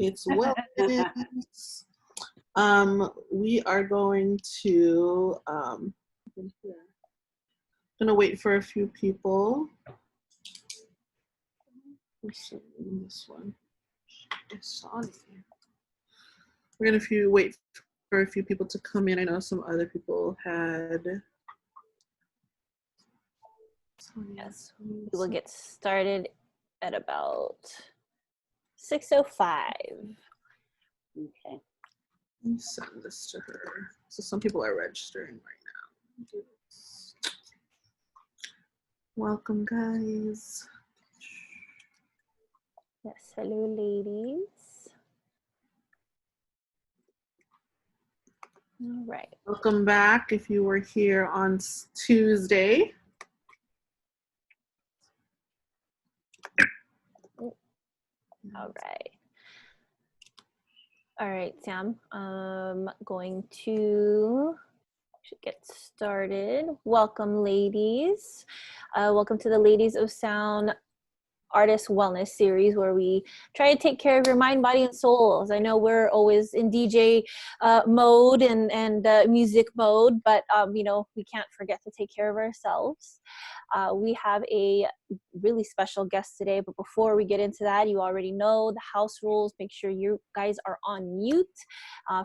It's wellness. We are going to gonna wait for a few people. This one. We're gonna wait for a few people to come in. I know some other people had. Yes, we will get started at about 6:05. Okay. Let me send this to her. So some people are registering right now. Welcome, guys. Yes, hello, ladies. All right. Welcome back if you were here on Tuesday. All right. All right, Sam. Going to get started. Welcome, ladies. Welcome to the Ladies of Sound Artist Wellness series, where we try to take care of your mind, body, and souls. I know we're always in DJ mode and music mode, but you know, we can't forget to take care of ourselves. We have a really special guest today, but before we get into that, you already know the house rules. Make sure you guys are on mute.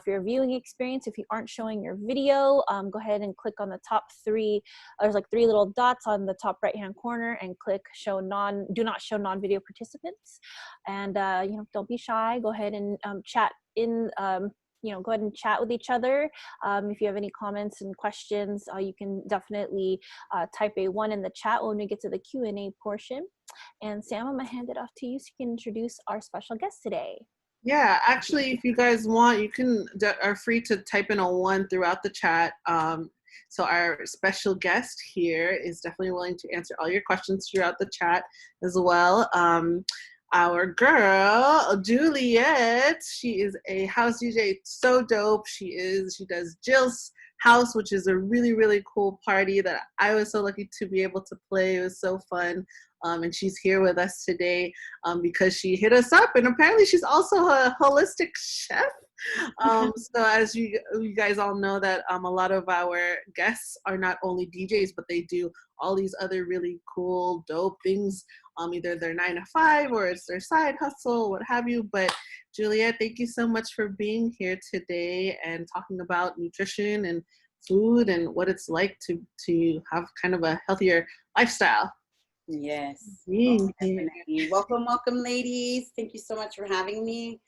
For your viewing experience, if you aren't showing your video, go ahead and click on the top three. There's like three little dots on the top right hand corner, and click do not show non-video participants. And you know, don't be shy. Go ahead and chat in. You know, go ahead and chat with each other. If you have any comments and questions, you can definitely type a 1 in the chat when we get to the Q&A portion. And Sam, I'm gonna hand it off to you so you can introduce our special guest today. Yeah, actually, if you guys want, you are free to type in a 1 throughout the chat. So our special guest here is definitely willing to answer all your questions throughout the chat as well. Our girl, Juliet, she is a house DJ, so dope. She does Jill's House, which is a really, really cool party that I was so lucky to be able to play. It was so fun. And she's here with us today because she hit us up, and apparently she's also a holistic chef. So as you guys all know that a lot of our guests are not only DJs, but they do all these other really cool, dope things. Either their 9 to 5 or it's their side hustle, what have you. But Juliet, thank you so much for being here today and talking about nutrition and food and what it's like to have kind of a healthier lifestyle. Yes. Definitely. Welcome, ladies. Thank you so much for having me.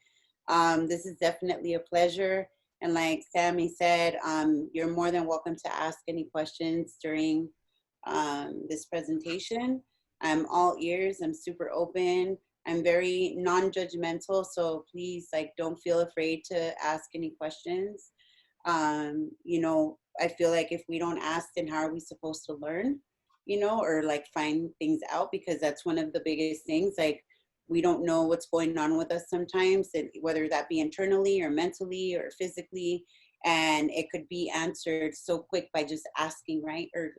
This is definitely a pleasure. And like Sammy said, you're more than welcome to ask any questions during this presentation. I'm all ears. I'm super open. I'm very non-judgmental. So please, don't feel afraid to ask any questions. You know, I feel like if we don't ask, then how are we supposed to learn? You know, or find things out, because that's one of the biggest things. We don't know what's going on with us sometimes, and whether that be internally or mentally or physically, and it could be answered so quick by just asking, right? Or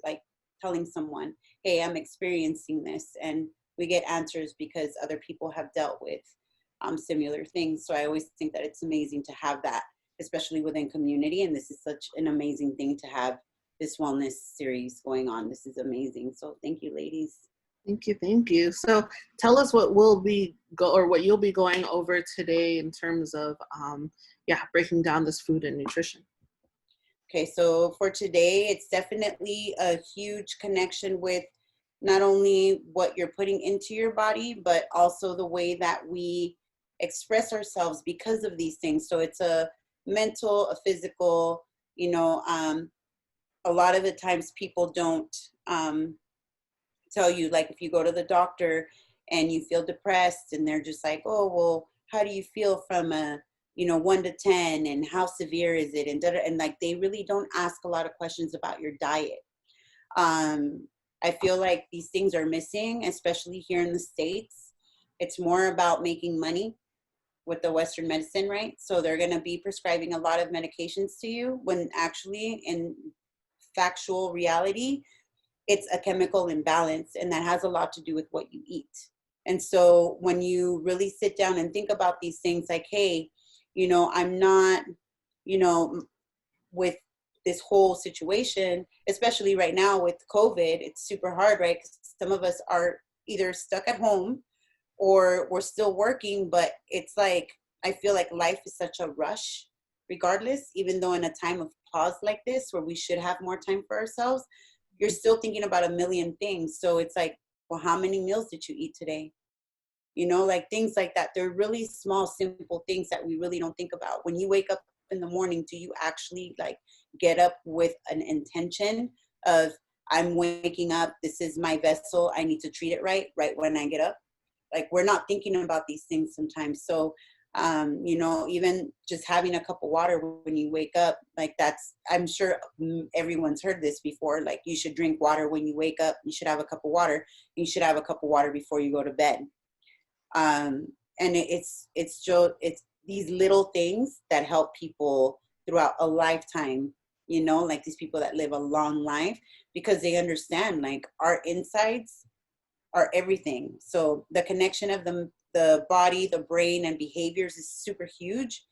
telling someone, hey, I'm experiencing this, and we get answers because other people have dealt with similar things. So I always think that it's amazing to have that, especially within community, and this is such an amazing thing to have this wellness series going on. This is amazing. So thank you, ladies. Thank you. So tell us what what you'll be going over today in terms of breaking down this food and nutrition. Okay, so for today, it's definitely a huge connection with not only what you're putting into your body, but also the way that we express ourselves because of these things. So it's a mental, a physical, you know, a lot of the times people don't tell you, if you go to the doctor and you feel depressed and they're just like, oh, well, how do you feel from a 1 to 10, and how severe is it? And they really don't ask a lot of questions about your diet. I feel like these things are missing, especially here in the States. It's more about making money with the Western medicine, right? So they're going to be prescribing a lot of medications to you, when actually in factual reality, it's a chemical imbalance, and that has a lot to do with what you eat. And so when you really sit down and think about these things like, hey, I'm not, with this whole situation, especially right now with COVID, it's super hard, right? 'Cause some of us are either stuck at home or we're still working, but it's like, I feel like life is such a rush regardless, even though in a time of pause like this, where we should have more time for ourselves, you're still thinking about a million things. So it's like, well, how many meals did you eat today? Like things like that. They're really small, simple things that we really don't think about. When you wake up in the morning, do you actually like get up with an intention of, I'm waking up, this is my vessel, I need to treat it right when I get up? Like, we're not thinking about these things sometimes. So, even just having a cup of water when you wake up, like that's, I'm sure everyone's heard this before. Like, you should drink water when you wake up. You should have a cup of water. You should have a cup of water before you go to bed. And it's these little things that help people throughout a lifetime, like these people that live a long life, because they understand like our insides are everything. So the connection of the body, the brain, and behaviors is super huge.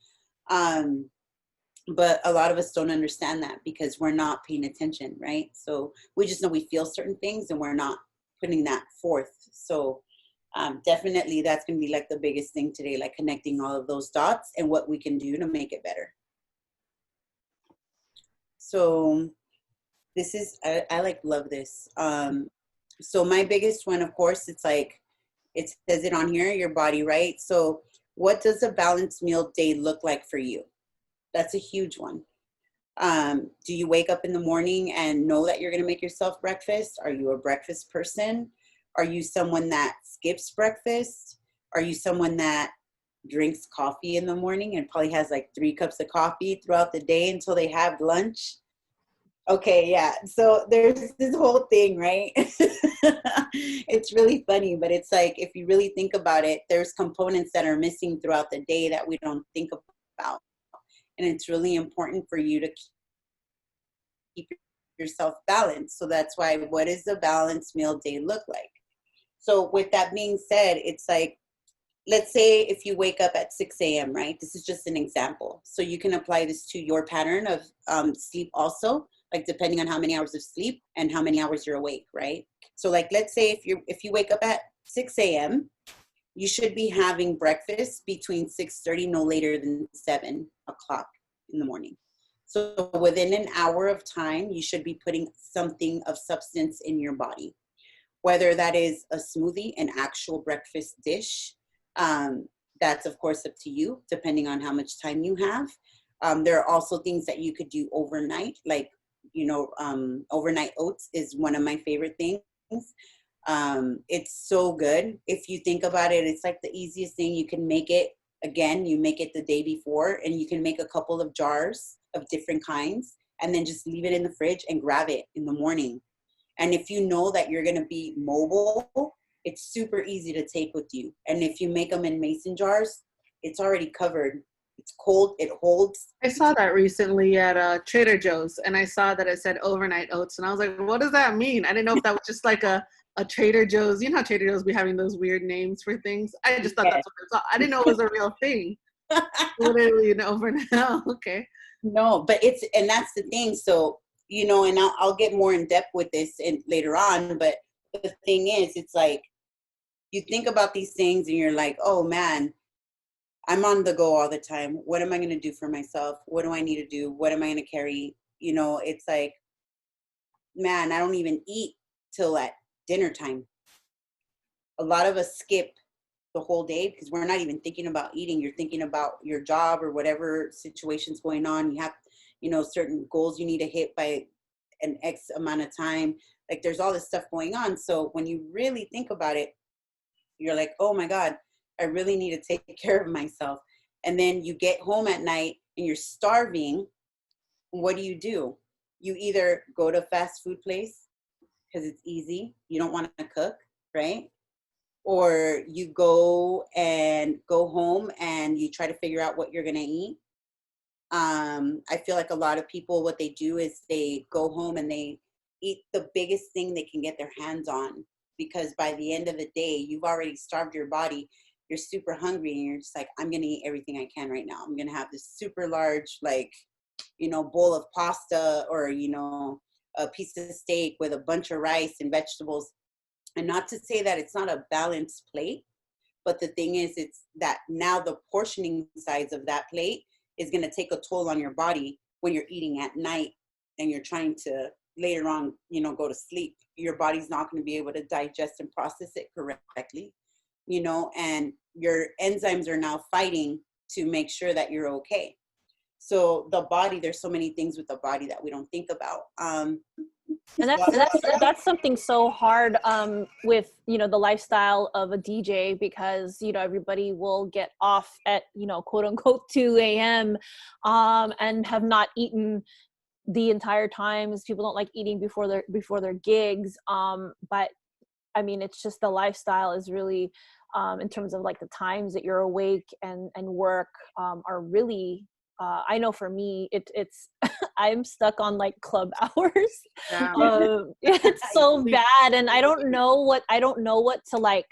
But a lot of us don't understand that because we're not paying attention, right? So we just know we feel certain things and we're not putting that forth. So definitely that's going to be like the biggest thing today, like connecting all of those dots and what we can do to make it better. So this is, I like love this. So my biggest one, of course, it's like, it says it on here, your body, right? So what does a balanced meal day look like for you? That's a huge one. Do you wake up in the morning and know that you're going to make yourself breakfast? Are you a breakfast person? Are you someone that skips breakfast? Are you someone that drinks coffee in the morning and probably has like 3 cups of coffee throughout the day until they have lunch? Okay, yeah. So there's this whole thing, right? It's really funny, but it's like, if you really think about it, there's components that are missing throughout the day that we don't think about. And it's really important for you to keep yourself balanced. So that's why, what does a balanced meal day look like? So with that being said, it's like, let's say if you wake up at 6 a.m., right? This is just an example. So you can apply this to your pattern of sleep also, like depending on how many hours of sleep and how many hours you're awake, right? So like, let's say if you wake up at 6 a.m., you should be having breakfast between 6:30, no later than 7 o'clock in the morning. So within an hour of time, you should be putting something of substance in your body, whether that is a smoothie, an actual breakfast dish. That's of course up to you, depending on how much time you have. There are also things that you could do overnight, like, overnight oats is one of my favorite things. It's so good. If you think about it, it's like the easiest thing. You can make it, again, you make it the day before, and you can make a couple of jars of different kinds and then just leave it in the fridge and grab it in the morning. And if you know that you're going to be mobile, it's super easy to take with you. And if you make them in mason jars, it's already covered. It's cold. It holds. I saw that recently at Trader Joe's, and I saw that it said overnight oats, and I was like, what does that mean? I didn't know if that was just like a Trader Joe's. You know how Trader Joe's be having those weird names for things? I just thought Yes. that's what I saw. I didn't know it was a real thing. Literally an overnight. Oh, okay. No, but and that's the thing. So, and I'll get more in depth with this later on. But the thing is, it's like, you think about these things and you're like, oh man, I'm on the go all the time. What am I going to do for myself? What do I need to do? What am I going to carry? It's like, man, I don't even eat till at dinner time. A lot of us skip the whole day because we're not even thinking about eating. You're thinking about your job or whatever situation's going on. You have, certain goals you need to hit by an X amount of time. Like, there's all this stuff going on. So when you really think about it, you're like, oh my God, I really need to take care of myself. And then you get home at night and you're starving. What do? You either go to a fast food place because it's easy. You don't want to cook, right? Or you go home and you try to figure out what you're going to eat. I feel like a lot of people, what they do is they go home and they eat the biggest thing they can get their hands on. because by the end of the day, you've already starved your body. You're super hungry and you're just like, I'm going to eat everything I can right now. I'm going to have this super large, like, you know, bowl of pasta or, you know, a piece of steak with a bunch of rice and vegetables. And not to say that it's not a balanced plate, but the thing is, it's that now the portioning size of that plate is going to take a toll on your body when you're eating at night and you're trying to later on, you know, go to sleep. Your body's not going to be able to digest and process it correctly, you know, and your enzymes are now fighting to make sure that you're okay. So the body, there's so many things with the body that we don't think about. And that's something so hard with, you know, the lifestyle of a DJ, because, you know, everybody will get off at, you know, quote unquote 2 a.m. And have not eaten the entire time, as people don't like eating before their gigs. But I mean, it's just the lifestyle is really, in terms of like the times that you're awake and work, are really, I know for me, it's I'm stuck on like club hours. Yeah. It's so bad, and I don't know what to like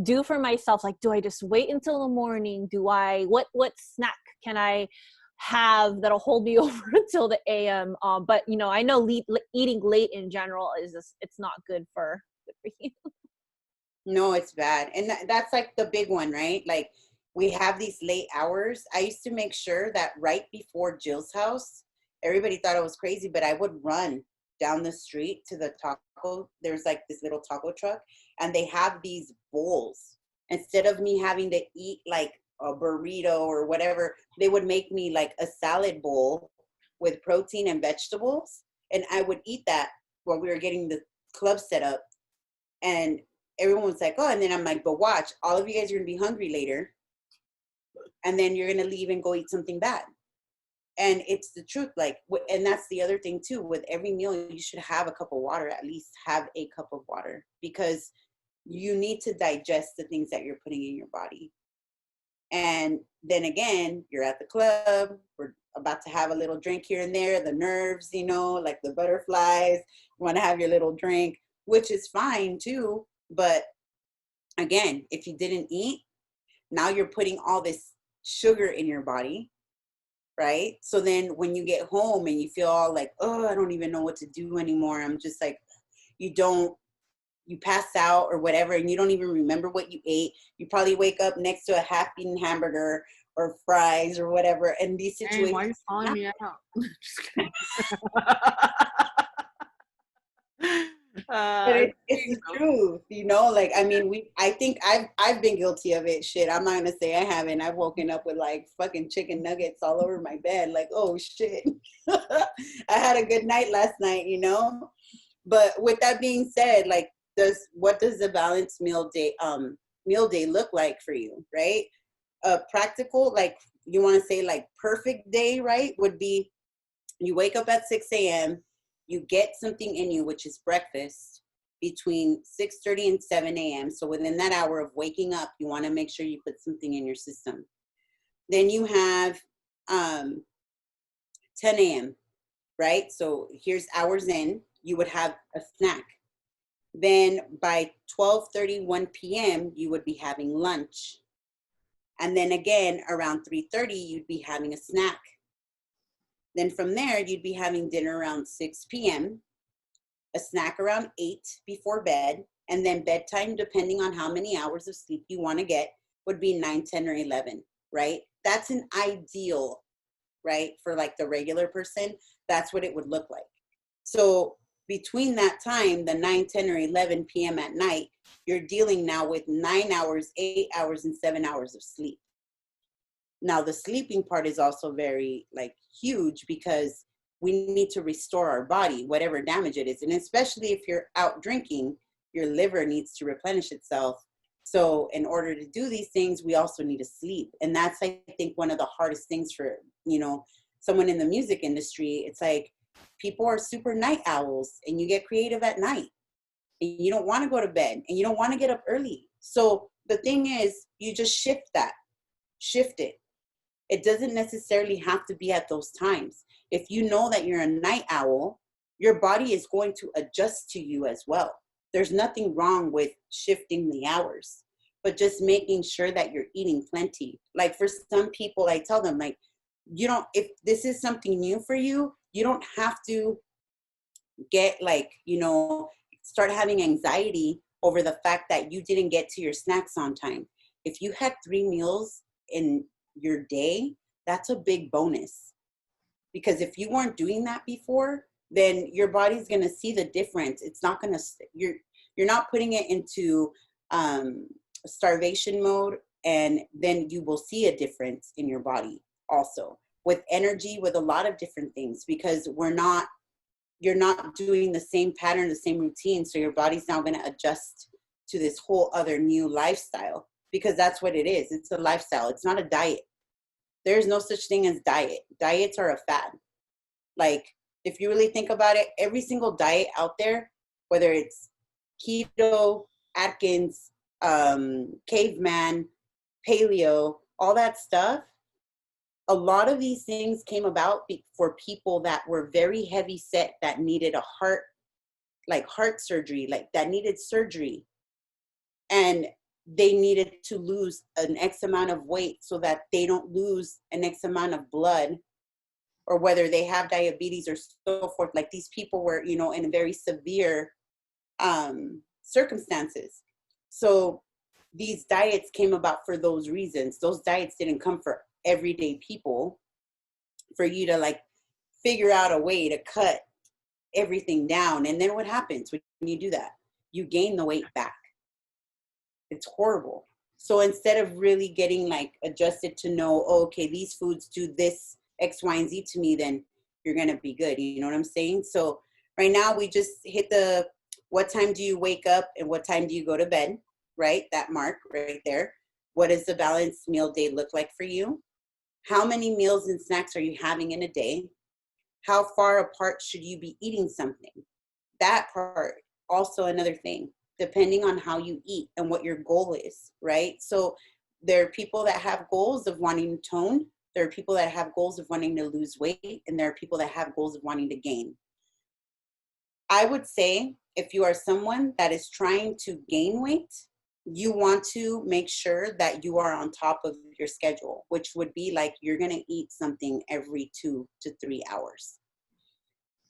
do for myself. Like, do I just wait until the morning? What snack can I have that'll hold me over until the AM? But you know, I know eating late in general is just, it's not good for you. No, it's bad. And that's like the big one, right? Like, we have these late hours. I used to make sure that right before Jill's house, everybody thought I was crazy, but I would run down the street to the taco. There's like this little taco truck, and they have these bowls. Instead of me having to eat like a burrito or whatever, they would make me like a salad bowl with protein and vegetables. And I would eat that while we were getting the club set up. And everyone was like, oh, and then I'm like, but watch, all of you guys are going to be hungry later. And then you're going to leave and go eat something bad. And it's the truth. Like, and that's the other thing too, with every meal, you should have a cup of water, at least have a cup of water, because you need to digest the things that you're putting in your body. And then again, you're at the club, we're about to have a little drink here and there, the nerves, you know, like the butterflies, you want to have your little drink, which is fine too. But again, if you didn't eat, now you're putting all this sugar in your body, right? So then when you get home and you feel all like, oh, I don't even know what to do anymore. I'm just like, you pass out or whatever, and you don't even remember what you ate. You probably wake up next to a half-eaten hamburger or fries or whatever. And these situations. Hey, why are you calling me out? Just kidding. But it's the truth, you know. Like, I mean, I think I've been guilty of it. Shit, I'm not gonna say I haven't. I've woken up with like fucking chicken nuggets all over my bed. Like, oh shit, I had a good night last night, you know. But with that being said, like, what does the balanced meal day look like for you, right? Practical, like, you want to say like perfect day, right? Would be you wake up at 6 a.m. You get something in you, which is breakfast, between 6:30 and 7 a.m. So within that hour of waking up, you want to make sure you put something in your system. Then you have 10 a.m., right? So here's hours in, you would have a snack. Then by 12:30, 1 p.m., you would be having lunch. And then again, around 3:30, you'd be having a snack. Then from there, you'd be having dinner around 6 p.m., a snack around 8 before bed, and then bedtime, depending on how many hours of sleep you want to get, would be 9, 10, or 11, right? That's an ideal, right? For like the regular person, that's what it would look like. So between that time, the 9, 10, or 11 p.m. at night, you're dealing now with 9 hours, 8 hours, and 7 hours of sleep. Now, the sleeping part is also very like huge, because we need to restore our body, whatever damage it is. And especially if you're out drinking, your liver needs to replenish itself. So in order to do these things, we also need to sleep. And that's, I think, one of the hardest things for, you know, someone in the music industry. It's like people are super night owls, and you get creative at night, and you don't want to go to bed, and you don't want to get up early. So the thing is, you just shift it. It doesn't necessarily have to be at those times. If you know that you're a night owl, your body is going to adjust to you as well. There's nothing wrong with shifting the hours, but just making sure that you're eating plenty. Like for some people, I tell them, like, you don't, if this is something new for you, you don't have to get like, you know, start having anxiety over the fact that you didn't get to your snacks on time. If you had 3 meals in your day, that's a big bonus. Because if you weren't doing that before, then your body's going to see the difference. It's not going to, you're not putting it into starvation mode, and then you will see a difference in your body also with energy, with a lot of different things, because you're not doing the same pattern, the same routine. So your body's now going to adjust to this whole other new lifestyle, because that's what it is. It's a lifestyle. It's not a diet. There's no such thing as diet. Diets are a fad. Like, if you really think about it, every single diet out there, whether it's keto, Atkins, caveman, paleo, all that stuff, a lot of these things came about for people that were very heavy set, that needed a heart surgery, like that needed surgery. And they needed to lose an X amount of weight so that they don't lose an X amount of blood, or whether they have diabetes or so forth. Like, these people were, you know, in very severe circumstances. So these diets came about for those reasons. Those diets didn't come for everyday people, for you to like figure out a way to cut everything down. And then what happens when you do that? You gain the weight back. It's horrible. So instead of really getting like adjusted to know, oh, okay, these foods do this X, Y, and Z to me, then you're going to be good. You know what I'm saying? So right now we just hit the, what time do you wake up and what time do you go to bed, right? That mark right there. What does the balanced meal day look like for you? How many meals and snacks are you having in a day? How far apart should you be eating something? That part, also another thing, depending on how you eat and what your goal is, right? So there are people that have goals of wanting to tone. There are people that have goals of wanting to lose weight, and there are people that have goals of wanting to gain. I would say if you are someone that is trying to gain weight, you want to make sure that you are on top of your schedule, which would be like you're going to eat something every 2 to 3 hours.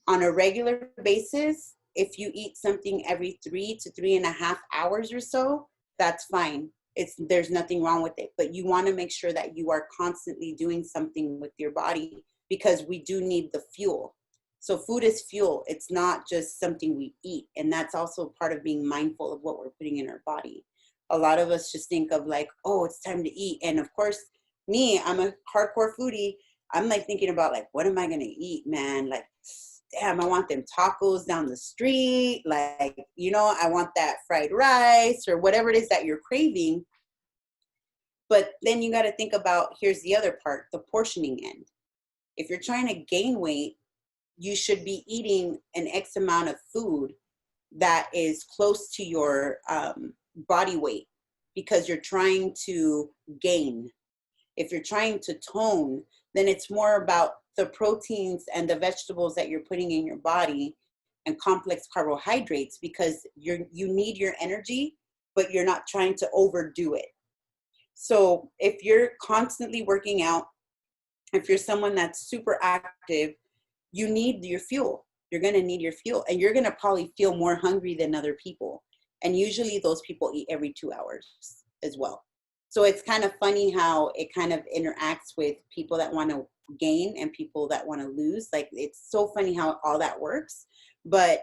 On a regular basis, if you eat something every 3 to 3.5 hours or so, that's fine. There's nothing wrong with it, but you want to make sure that you are constantly doing something with your body, because we do need the fuel. So food is fuel. It's not just something we eat. And that's also part of being mindful of what we're putting in our body. A lot of us just think of like, oh, it's time to eat. And of course, me, I'm a hardcore foodie. I'm like thinking about like, what am I going to eat, man? Like, damn, I want them tacos down the street. Like, you know, I want that fried rice or whatever it is that you're craving. But then you got to think about, here's the other part, the portioning end. If you're trying to gain weight, you should be eating an X amount of food that is close to your body weight, because you're trying to gain. If you're trying to tone, then it's more about the proteins and the vegetables that you're putting in your body and complex carbohydrates, because you need your energy, but you're not trying to overdo it. So if you're constantly working out, if you're someone that's super active, you need your fuel. You're going to need your fuel, and you're going to probably feel more hungry than other people. And usually those people eat every 2 hours as well. So it's kind of funny how it kind of interacts with people that want to gain and people that want to lose. Like, it's so funny how all that works. But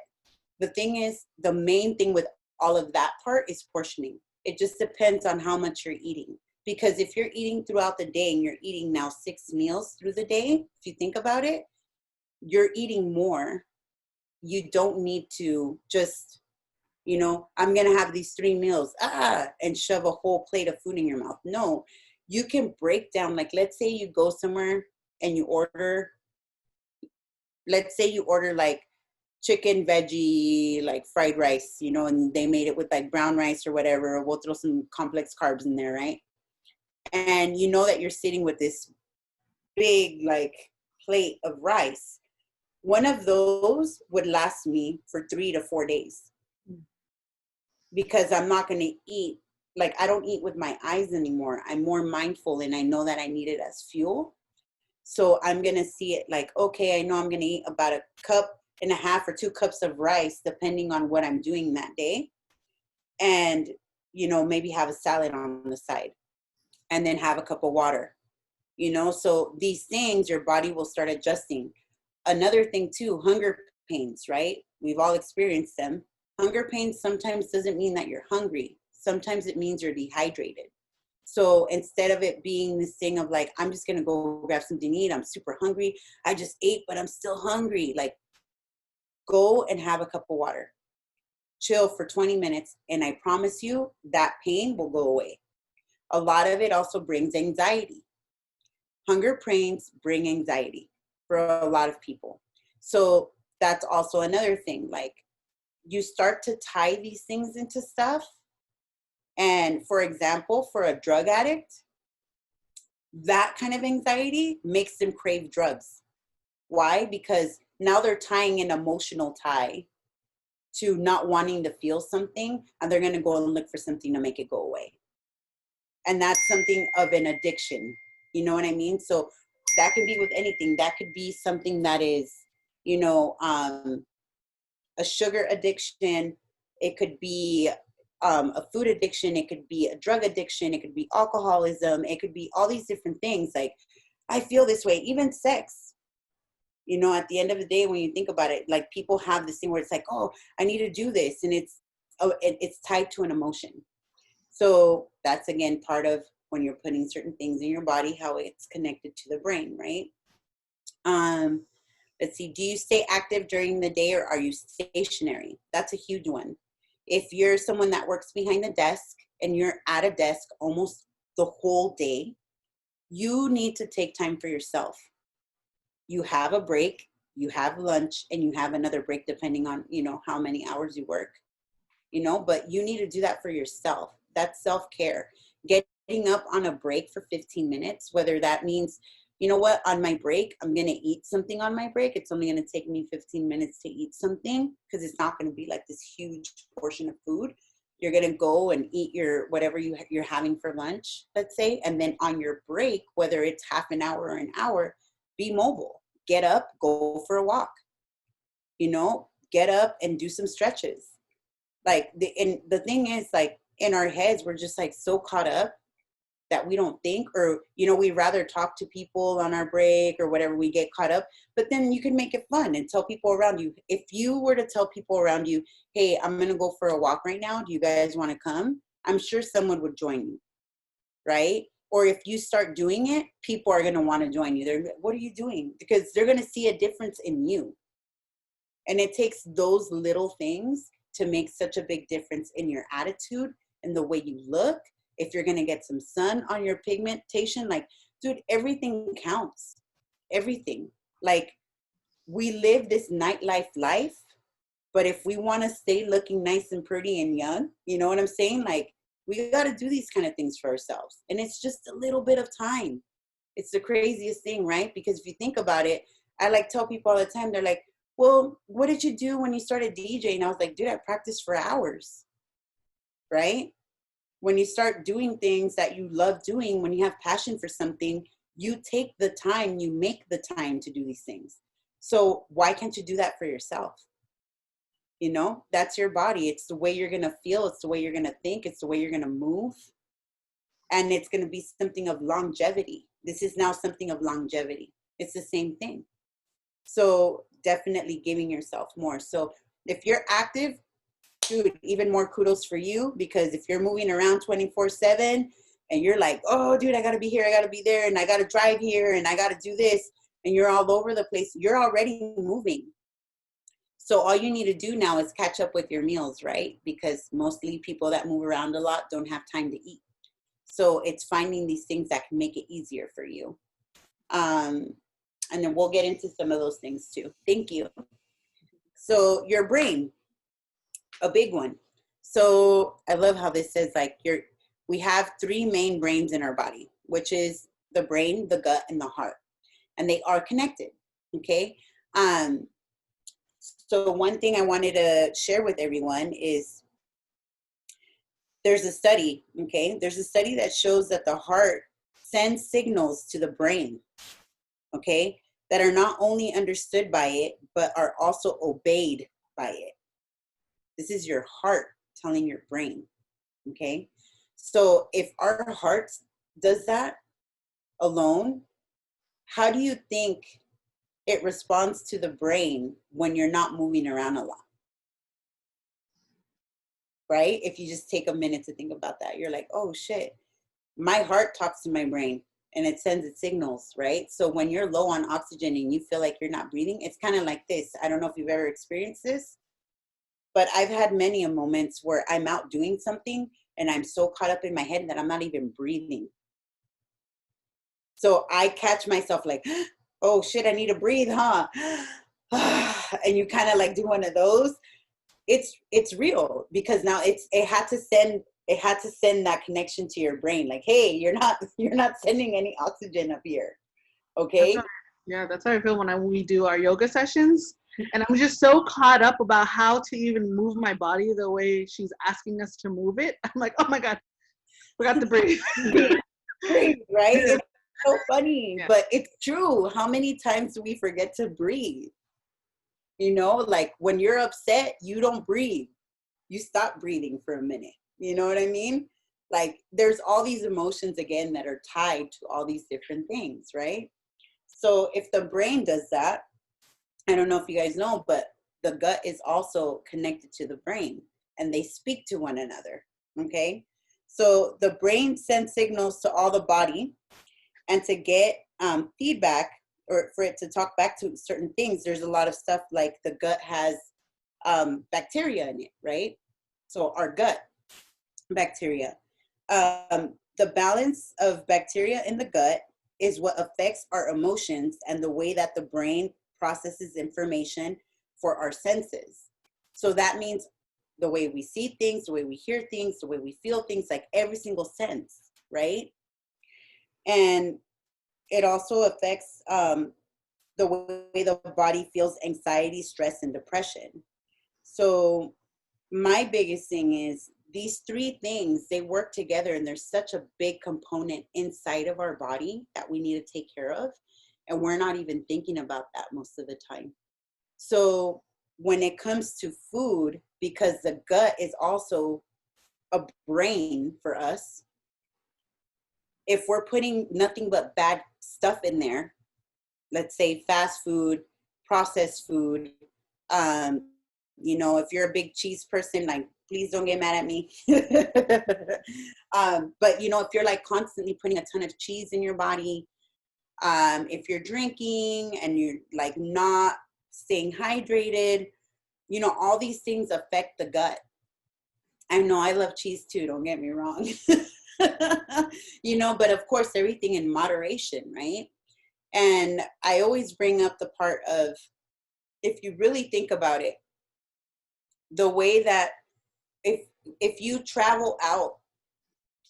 the thing is, the main thing with all of that part is portioning. It just depends on how much you're eating. Because if you're eating throughout the day and you're eating now 6 meals through the day, if you think about it, you're eating more. You don't need to just, you know, I'm going to have these 3 meals, and shove a whole plate of food in your mouth. No, you can break down. Like, let's say you go somewhere and you order, let's say you order like chicken, veggie, like fried rice, you know, and they made it with like brown rice or whatever. We'll throw some complex carbs in there, right? And you know that you're sitting with this big like plate of rice. One of those would last me for 3 to 4 days. because I'm not going to eat. Like, I don't eat with my eyes anymore. I'm more mindful, and I know that I need it as fuel. So I'm going to see it like, okay, I know I'm going to eat about 1.5 cups or 2 cups of rice, depending on what I'm doing that day. And, you know, maybe have a salad on the side and then have a cup of water, you know? So these things, your body will start adjusting. Another thing too, hunger pains, right? We've all experienced them. Hunger pains sometimes doesn't mean that you're hungry. Sometimes it means you're dehydrated. So instead of it being this thing of like, I'm just going to go grab something to eat, I'm super hungry, I just ate, but I'm still hungry. Like, go and have a cup of water. Chill for 20 minutes, and I promise you that pain will go away. A lot of it also brings anxiety. Hunger pains bring anxiety for a lot of people. So that's also another thing. Like, you start to tie these things into stuff. And for example, for a drug addict, that kind of anxiety makes them crave drugs. Why? Because now they're tying an emotional tie to not wanting to feel something, and they're going to go and look for something to make it go away. And that's something of an addiction. You know what I mean? So that can be with anything. That could be something that is, you know, a sugar addiction. It could be a food addiction. It could be a drug addiction. It could be alcoholism. It could be all these different things. Like, I feel this way, even sex. You know, at the end of the day, when you think about it, like, people have this thing where it's like, oh, I need to do this. And it's tied to an emotion. So that's, again, part of when you're putting certain things in your body, how it's connected to the brain, right? Let's see, do you stay active during the day, or are you stationary? That's a huge one. If you're someone that works behind the desk and you're at a desk almost the whole day, you need to take time for yourself. You have a break, you have lunch, and you have another break depending on, you know, how many hours you work, you know, but you need to do that for yourself. That's self-care. Getting up on a break for 15 minutes, whether that means, you know what, on my break, I'm going to eat something on my break. It's only going to take me 15 minutes to eat something, because it's not going to be like this huge portion of food. You're going to go and eat your whatever you're having for lunch, let's say, and then on your break, whether it's half an hour or an hour, be mobile. Get up, go for a walk. You know, get up and do some stretches. Like, the thing is, like, in our heads, we're just like so caught up that we don't think, or, you know, we rather talk to people on our break or whatever, we get caught up. But then you can make it fun and tell people around you. If you were to tell people around you, hey, I'm going to go for a walk right now, do you guys want to come? I'm sure someone would join you, right? Or if you start doing it, people are going to want to join you. They're, what are you doing? Because they're going to see a difference in you. And it takes those little things to make such a big difference in your attitude and the way you look. If you're going to get some sun on your pigmentation, like, dude, everything counts. Everything. Like, we live this nightlife life, but if we want to stay looking nice and pretty and young, you know what I'm saying? Like, we got to do these kind of things for ourselves. And it's just a little bit of time. It's the craziest thing, right? Because if you think about it, I like tell people all the time, they're like, well, what did you do when you started DJing? I was like, dude, I practiced for hours, right? When you start doing things that you love doing, when you have passion for something, you take the time, you make the time to do these things. So why can't you do that for yourself? You know, that's your body. It's the way you're going to feel. It's the way you're going to think. It's the way you're going to move. And it's going to be something of longevity. This is now something of longevity. It's the same thing. So definitely giving yourself more. So if you're active, dude, even more kudos for you, because if you're moving around 24/7 and you're like, oh, dude, I got to be here, I got to be there, and I got to drive here, and I got to do this, and you're all over the place, you're already moving. So all you need to do now is catch up with your meals, right? Because mostly people that move around a lot don't have time to eat. So it's finding these things that can make it easier for you. And then we'll get into some of those things too. Thank you. So your brain, a big one. So I love how this says, like, we have 3 main brains in our body, which is the brain, the gut, and the heart. And they are connected, okay? So one thing I wanted to share with everyone is there's a study, okay? There's a study that shows that the heart sends signals to the brain, okay, that are not only understood by it, but are also obeyed by it. This is your heart telling your brain, okay? So if our heart does that alone, how do you think it responds to the brain when you're not moving around a lot? Right? If you just take a minute to think about that, you're like, oh shit, my heart talks to my brain and it sends its signals, right? So when you're low on oxygen and you feel like you're not breathing, it's kind of like this. I don't know if you've ever experienced this, but I've had many a moments where I'm out doing something and I'm so caught up in my head that I'm not even breathing. So I catch myself like, oh shit, I need to breathe, huh? And you kind of like do one of those. It's real, because now it had to send that connection to your brain, like, hey, you're not sending any oxygen up here, okay? That's how I feel when we do our yoga sessions, and I'm just so caught up about how to even move my body the way she's asking us to move it. I'm like, oh my god, forgot to breathe. Breathe, right? It's so funny, but it's true. How many times do we forget to breathe? You know, like when you're upset, you don't breathe. You stop breathing for a minute. You know what I mean? Like there's all these emotions again that are tied to all these different things, right? So if the brain does that, I don't know if you guys know, but the gut is also connected to the brain and they speak to one another, okay? So the brain sends signals to all the body, and to get feedback, or for it to talk back to certain things, there's a lot of stuff like the gut has bacteria in it, right? So our gut bacteria. The balance of bacteria in the gut is what affects our emotions and the way that the brain processes information for our senses. So that means the way we see things, the way we hear things, the way we feel things, like every single sense, right? And it also affects the way the body feels anxiety, stress, and depression. So my biggest thing is these three things, they work together, and there's such a big component inside of our body that we need to take care of. And we're not even thinking about that most of the time. So when it comes to food, because the gut is also a brain for us, if we're putting nothing but bad stuff in there, let's say fast food, processed food, you know, if you're a big cheese person, like, please don't get mad at me. But, you know, if you're like constantly putting a ton of cheese in your body, if you're drinking and you're like not staying hydrated, you know, all these things affect the gut. I know I love cheese too, don't get me wrong. You know, but of course, everything in moderation, right? And I always bring up the part of, if you really think about it, the way that if you travel out,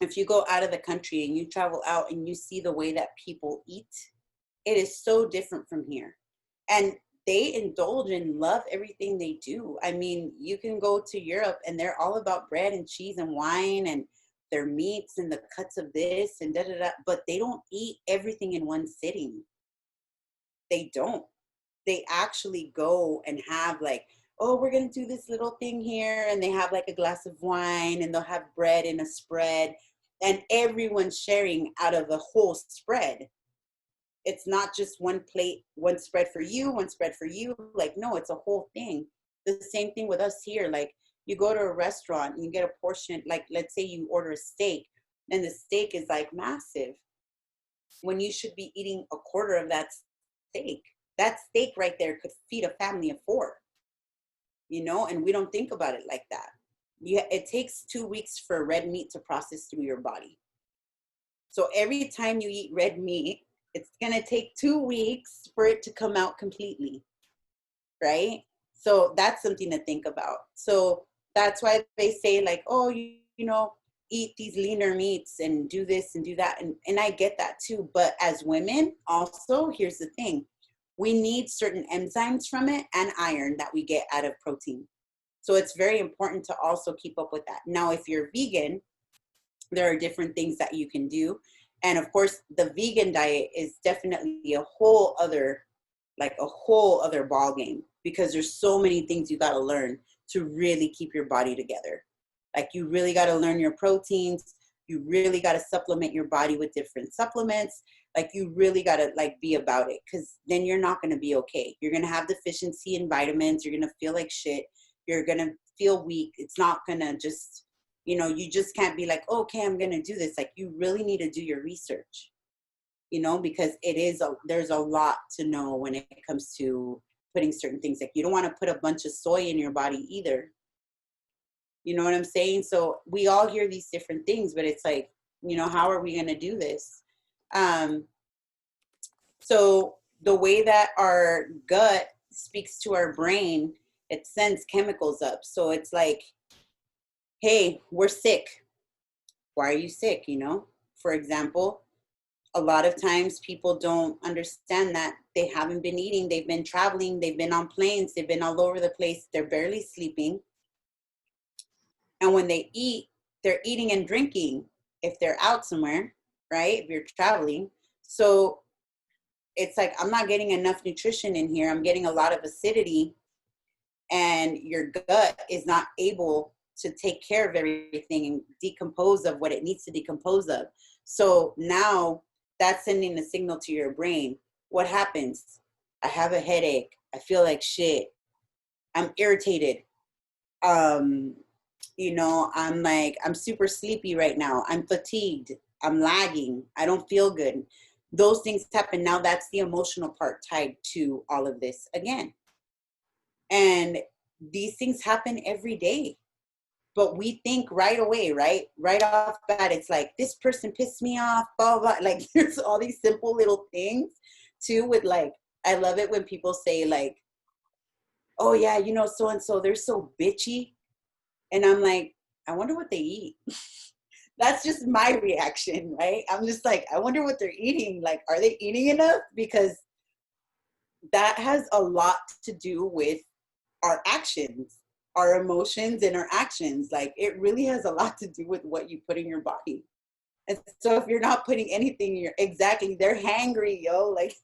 if you go out of the country and you travel out and you see the way that people eat, it is so different from here. And they indulge and love everything they do. I mean, you can go to Europe and they're all about bread and cheese and wine and their meats and the cuts of this and da da da, but they don't eat everything in one sitting. They don't. They actually go and have like, oh, we're going to do this little thing here. And they have like a glass of wine and they'll have bread in a spread and everyone's sharing out of a whole spread. It's not just one plate, one spread for you, one spread for you. Like, no, it's a whole thing. The same thing with us here. Like you go to a restaurant and you get a portion, like let's say you order a steak and the steak is like massive when you should be eating a quarter of that steak. That steak right there could feed a family of 4, you know, and we don't think about it like that. It takes 2 weeks for red meat to process through your body. So every time you eat red meat, it's going to take 2 weeks for it to come out completely, right? So that's something to think about. So that's why they say like, oh, you know, eat these leaner meats and do this and do that. And I get that too. But as women also, here's the thing. We need certain enzymes from it and iron that we get out of protein. So it's very important to also keep up with that. Now, if you're vegan, there are different things that you can do. And of course, the vegan diet is definitely a whole other ball game, because there's so many things you got to learn to really keep your body together. Like, you really got to learn your proteins. You really got to supplement your body with different supplements. Like, you really got to like be about it, because then you're not going to be okay. You're going to have deficiency in vitamins. You're going to feel like shit. You're going to feel weak. It's not going to just, you just can't be like, okay, I'm going to do this. Like, you really need to do your research, because there's a lot to know when it comes to putting certain things. Like, you don't want to put a bunch of soy in your body either. You know what I'm saying? So we all hear these different things, but it's like, how are we going to do this? So the way that our gut speaks to our brain, it sends chemicals up. So it's like, hey, we're sick. Why are you sick? For example, a lot of times people don't understand that they haven't been eating. They've been traveling. They've been on planes. They've been all over the place. They're barely sleeping. And when they eat, they're eating and drinking if they're out somewhere, right? If you're traveling. So it's like, I'm not getting enough nutrition in here. I'm getting a lot of acidity, and your gut is not able to take care of everything and decompose of what it needs to decompose of. So now that's sending a signal to your brain. What happens? I have a headache. I feel like shit. I'm irritated. I'm super sleepy right now. I'm fatigued. I'm lagging. I don't feel good. Those things happen. Now that's the emotional part tied to all of this again. And these things happen every day. But we think right away, right off bat, it's like, this person pissed me off, blah, blah. Like, there's all these simple little things too with like, I love it when people say like, oh yeah, so-and-so, they're so bitchy. And I'm like, I wonder what they eat. That's just my reaction, right? I'm just like, I wonder what they're eating. Like, are they eating enough? Because that has a lot to do with our actions, our emotions and our actions. Like, it really has a lot to do with what you put in your body. And so if you're not putting anything in exactly, they're hangry, yo. Like,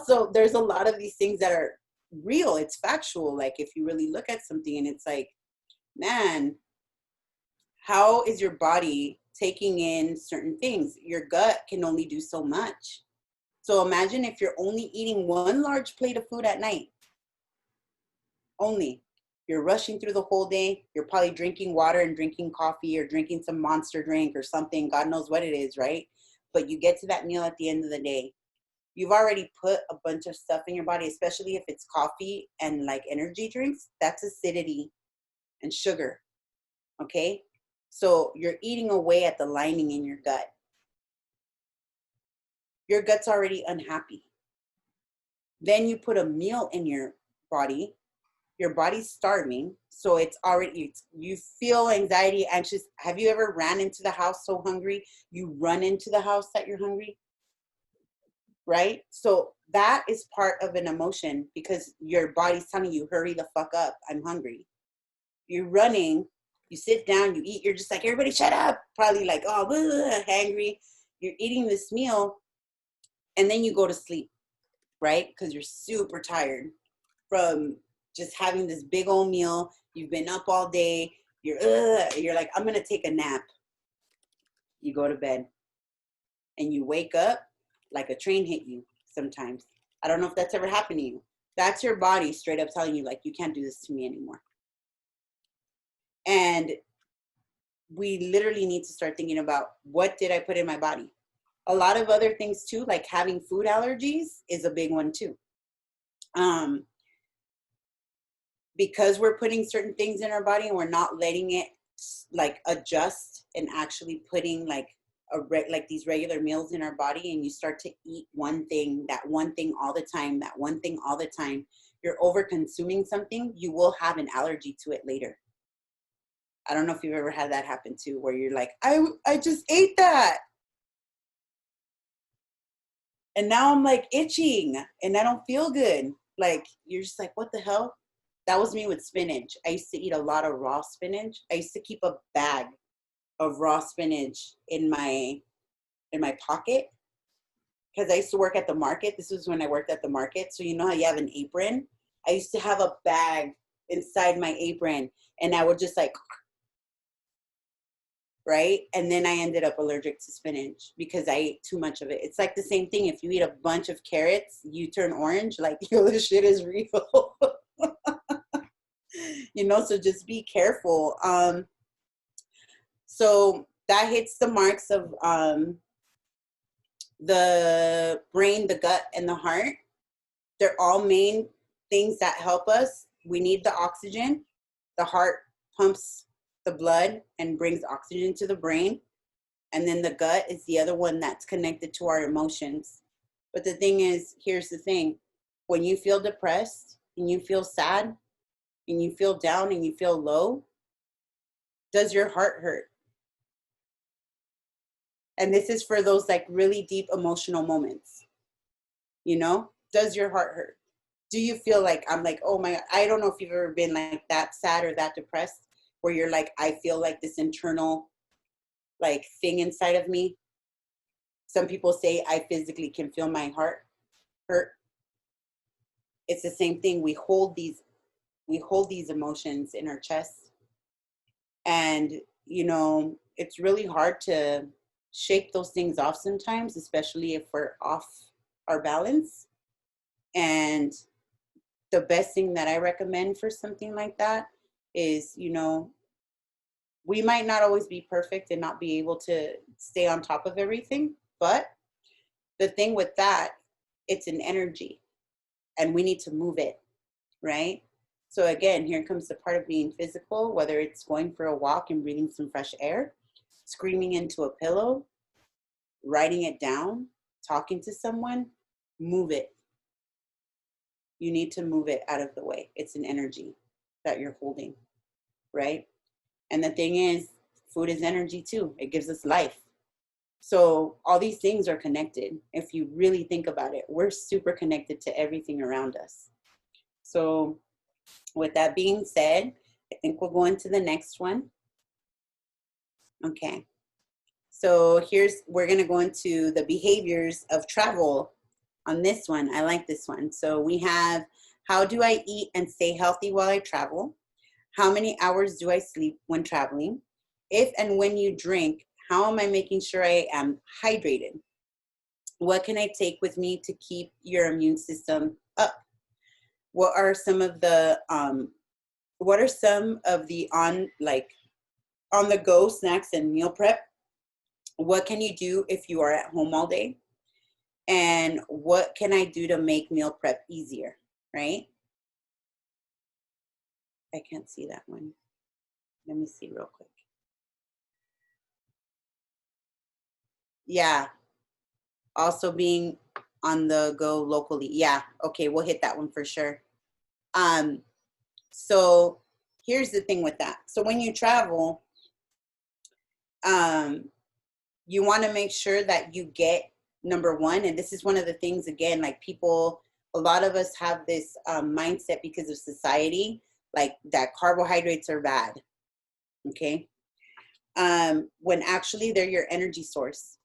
so there's a lot of these things that are real. It's factual. Like, if you really look at something and it's like, man, how is your body taking in certain things? Your gut can only do so much. So imagine if you're only eating one large plate of food at night. Only. You're rushing through the whole day. You're probably drinking water and drinking coffee or drinking some Monster drink or something. God knows what it is, right? But you get to that meal at the end of the day. You've already put a bunch of stuff in your body, especially if it's coffee and like energy drinks. That's acidity and sugar. Okay? So you're eating away at the lining in your gut. Your gut's already unhappy. Then you put a meal in your body. Your body's starving. So it's already, you feel anxiety, anxious. Have you ever ran into the house so hungry? You run into the house that you're hungry, right? So that is part of an emotion, because your body's telling you, hurry the fuck up. I'm hungry. You're running. You sit down, you eat, you're just like, everybody shut up. Probably like, oh, hangry. You're eating this meal, and then you go to sleep, right? Because you're super tired from just having this big old meal. You've been up all day. You're like, I'm going to take a nap. You go to bed, and you wake up like a train hit you sometimes. I don't know if that's ever happened to you. That's your body straight up telling you, like, you can't do this to me anymore. And we literally need to start thinking about, what did I put in my body? A lot of other things too, like having food allergies is a big one too. Because we're putting certain things in our body and we're not letting it like adjust and actually putting like these regular meals in our body, and you start to eat that one thing all the time, you're over consuming something, you will have an allergy to it later. I don't know if you've ever had that happen too, where you're like, I just ate that. And now I'm like itching and I don't feel good. Like, you're just like, what the hell? that was me with spinach. I used to eat a lot of raw spinach. I used to keep a bag of raw spinach in my pocket because I used to work at the market. This was when I worked at the market. So you know how you have an apron? I used to have a bag inside my apron, and I would just like, right? And then I ended up allergic to spinach because I ate too much of it. It's like the same thing. If you eat a bunch of carrots, you turn orange. Like, yo, this shit is real. You know, so just be careful. So that hits the marks of the brain, the gut, and the heart. They're all main things that help us. We need the oxygen. The heart pumps the blood and brings oxygen to the brain. And then the gut is the other one that's connected to our emotions. But the thing is, here's the thing. When you feel depressed and you feel sad and you feel down and you feel low, does your heart hurt? And this is for those like really deep emotional moments. You know, does your heart hurt? Do you feel like, I'm like, oh my, I don't know if you've ever been like that sad or that depressed where you're like, I feel like this internal like thing inside of me. Some people say I physically can feel my heart hurt. It's the same thing. We hold these emotions in our chest. And, you know, it's really hard to shake those things off sometimes, especially if we're off our balance. And the best thing that I recommend for something like that is, you know, we might not always be perfect and not be able to stay on top of everything, but the thing with that, it's an energy and we need to move it, right? So again, here comes the part of being physical, whether it's going for a walk and breathing some fresh air, screaming into a pillow, writing it down, talking to someone, move it. You need to move it out of the way. It's an energy that you're holding, right? And the thing is, food is energy too. It gives us life. So all these things are connected. If you really think about it, we're super connected to everything around us. So with that being said, I think we'll go into the next one. Okay. So we're going to go into the behaviors of travel on this one. I like this one. So we have, how do I eat and stay healthy while I travel? How many hours do I sleep when traveling? If and when you drink, how am I making sure I am hydrated? What can I take with me to keep your immune system up? What are some of the on the go snacks and meal prep? What can you do if you are at home all day? And what can I do to make meal prep easier, right? I can't see that one. Let me see real quick. Yeah. Also being on the go locally. Yeah. Okay. We'll hit that one for sure. So here's the thing with that. So when you travel, you want to make sure that you get, number one, and this is one of the things, again, like people, a lot of us have this mindset because of society, like that carbohydrates are bad, okay? When actually they're your energy source,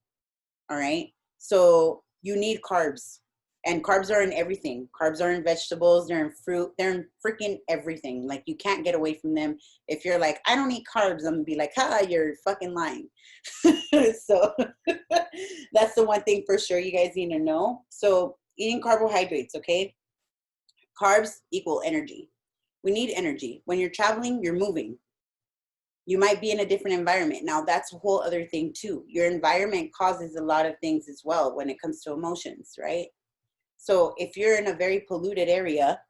all right? So you need carbs, and carbs are in everything. Carbs are in vegetables, they're in fruit, they're in freaking everything. Like you can't get away from them. If you're like, I don't eat carbs, I'm gonna be like, ha, you're fucking lying. So that's the one thing for sure you guys need to know. So eating carbohydrates, okay? Carbs equal energy. We need energy. When you're traveling, you're moving. You might be in a different environment. Now that's a whole other thing too. Your environment causes a lot of things as well when it comes to emotions, right? So if you're in a very polluted area